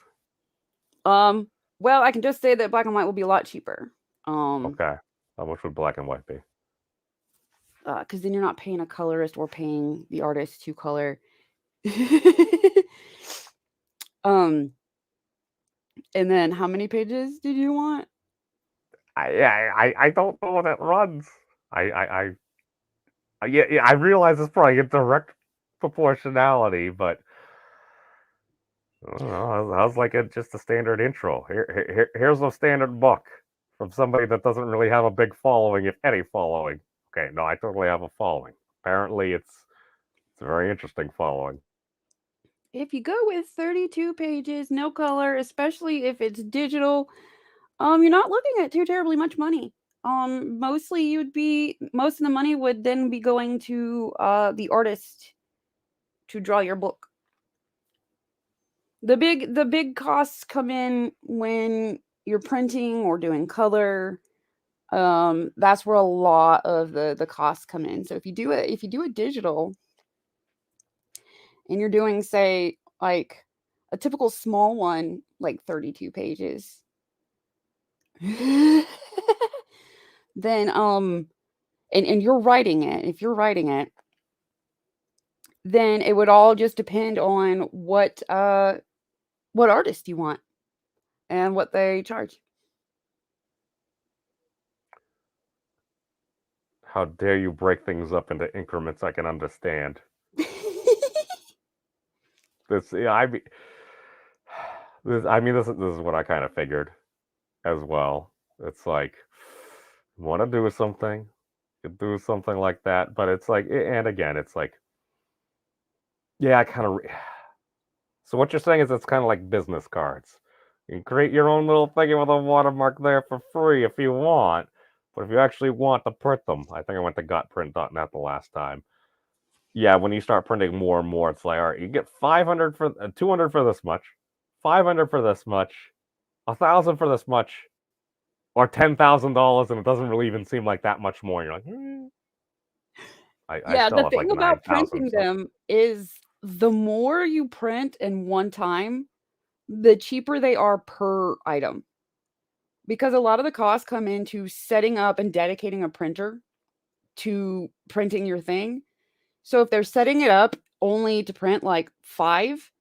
Well, I can just say that black and white will be a lot cheaper. Okay. How much would black and white be? Because then you're not paying a colorist or paying the artist to color. And then how many pages did you want? I don't know what it runs. I realize it's probably a direct proportionality, but I don't know. How's like just a standard intro? Here's a standard book from somebody that doesn't really have a big following, if any following. Okay, no, I totally have a following. Apparently, it's a very interesting following. If you go with 32 pages, no color, especially if it's digital, you're not looking at too terribly much money. Mostly most of the money would then be going to the artist to draw your book. The big costs come in when you're printing or doing color. That's where a lot of the costs come in. So if you do it digital, and you're doing, say, like a typical small one, like 32 pages, then and you're writing it. If you're writing it, then it would all just depend on what artist you want and what they charge. How dare you break things up into increments I can understand? This is what I kind of figured as well. It's like, want to do something, you do something like that, but it's like, and again, it's like, yeah, I kind of. So what you're saying is it's kind of like business cards. You can create your own little thingy with a watermark there for free if you want, but if you actually want to print them, I think I went to gotprint.net the last time. Yeah, when you start printing more and more, it's like, all right, you get 500 for 200 for this much, 500 for this much, 1,000 for this much, or $10,000, and it doesn't really even seem like that much more. You're like, I still The have thing like about 9,000. printing them is the more you print in one time, the cheaper they are per item. Because a lot of the costs come into setting up and dedicating a printer to printing your thing. So if they're setting it up only to print like 5,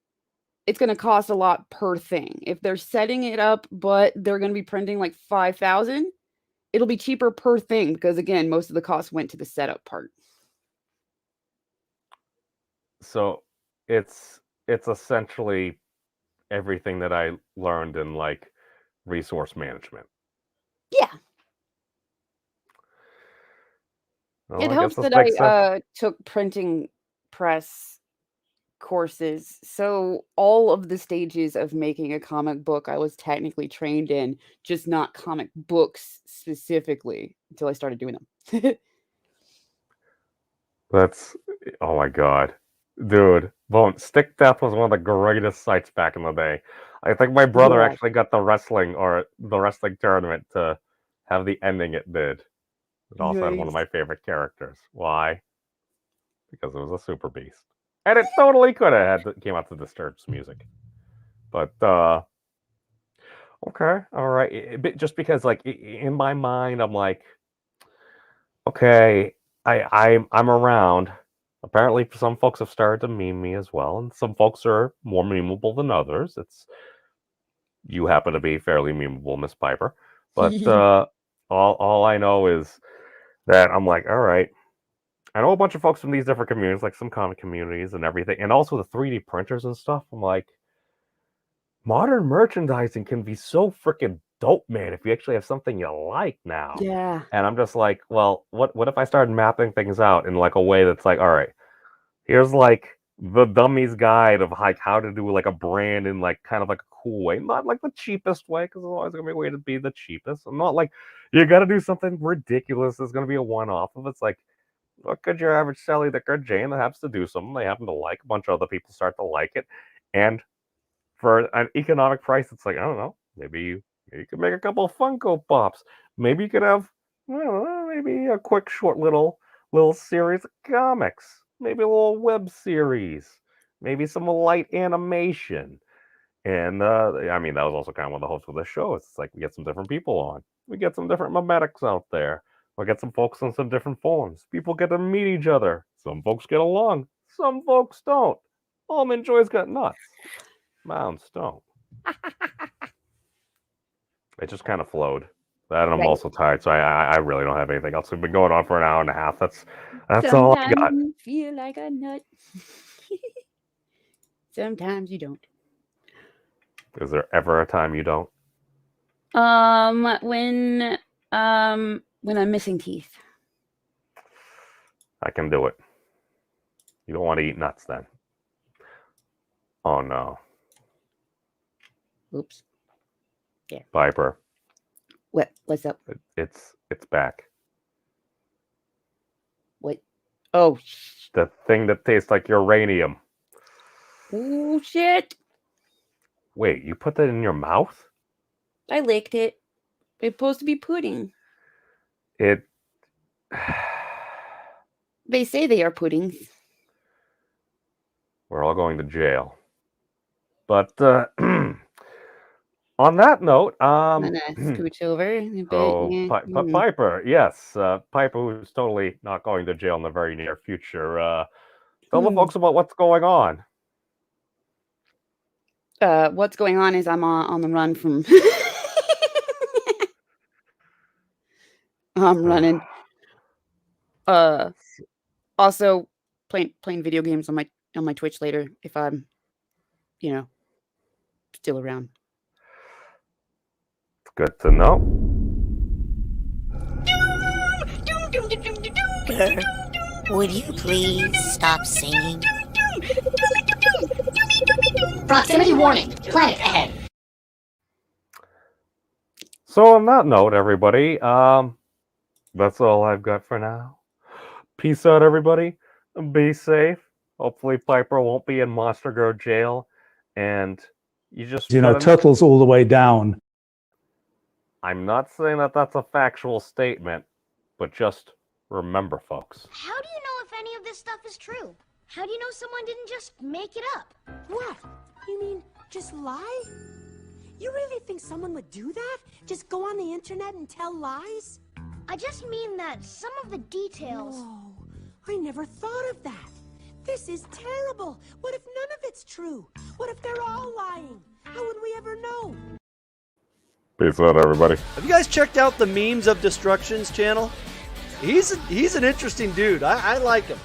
it's going to cost a lot per thing. If they're setting it up, but they're going to be printing like 5,000, it'll be cheaper per thing because, again, most of the cost went to the setup part. So it's essentially everything that I learned in like resource management. Yeah. Well, It I helps guess this that makes sense. I took printing press courses. So all of the stages of making a comic book I was technically trained in, just not comic books specifically until I started doing them. That's oh my god, dude! Bone Stick Death was one of the greatest sites back in the day. I think my brother Yeah. actually got the wrestling tournament to have the ending it did. It also had one of Nice. my favorite characters. Why? Because it was a super beast, and it totally could have came out to Disturbed's music. But okay, all right. Just because, like, in my mind, I'm like, okay, I'm around. Apparently, some folks have started to meme me as well, and some folks are more memeable than others. You happen to be fairly memeable, Miss Piper. But all I know is that I'm like, all right. I know a bunch of folks from these different communities, like some comic communities and everything, and also the 3D printers and stuff. I'm like, modern merchandising can be so freaking dope, man, if you actually have something you like now. Yeah. And I'm just like, well, what if I started mapping things out in like a way that's like, all right, here's like the dummy's guide of like how to do like a brand in like kind of like a cool way, not like the cheapest way, because there's always gonna be a way to be the cheapest. I'm not like you got to do something ridiculous. There's gonna be a one-off of it's like, what could your average Sally Dick or Jane that happens to do something they happen to like, a bunch of other people start to like it, and for an economic price, it's like, I don't know, maybe you could make a couple of Funko Pops. Maybe you could have, I don't know, maybe a quick, short little series of comics. Maybe a little web series. Maybe some light animation. And I mean, that was also kind of one of the hopes of the show. It's like we get some different people on. We get some different memetics out there. We get some folks on some different forums. People get to meet each other. Some folks get along. Some folks don't. Almond Joy's got nuts. Mounds don't. It just kind of flowed. That and I'm Right. also tired, so I really don't have anything else. We've been going on for an hour and a half. That's all I got. Sometimes you feel like a nut. Sometimes you don't. Is there ever a time you don't? When I'm missing teeth. I can do it. You don't want to eat nuts then. Oh no. Oops. Yeah. Piper. What's up? It's back. What? Oh. The thing that tastes like uranium. Oh shit. Wait, you put that in your mouth? I licked it. It's supposed to be pudding. It. They say they are puddings. We're all going to jail. But on that note, I'm gonna scooch over a bit. Oh, Piper, yes, Piper, who's totally not going to jail in the very near future. Tell the folks about what's going on. What's going on is I'm on the run from. I'm running. Also playing video games on my Twitch later if I'm, still around. Good to know. Would you please stop singing? Proximity warning. Planet ahead. So on that note, everybody, that's all I've got for now. Peace out, everybody. Be safe. Hopefully Piper won't be in Monster Girl jail. And you just... turtles all the way down. I'm not saying that that's a factual statement, but just remember, folks. How do you know if any of this stuff is true? How do you know someone didn't just make it up? What? You mean just lie? You really think someone would do that? Just go on the internet and tell lies? I just mean that some of the details... Whoa, I never thought of that. This is terrible. What if none of it's true? What if they're all lying? How would we ever know? Peace out, everybody. Have you guys checked out the Memes of Destruction's channel? He's an interesting dude. I like him.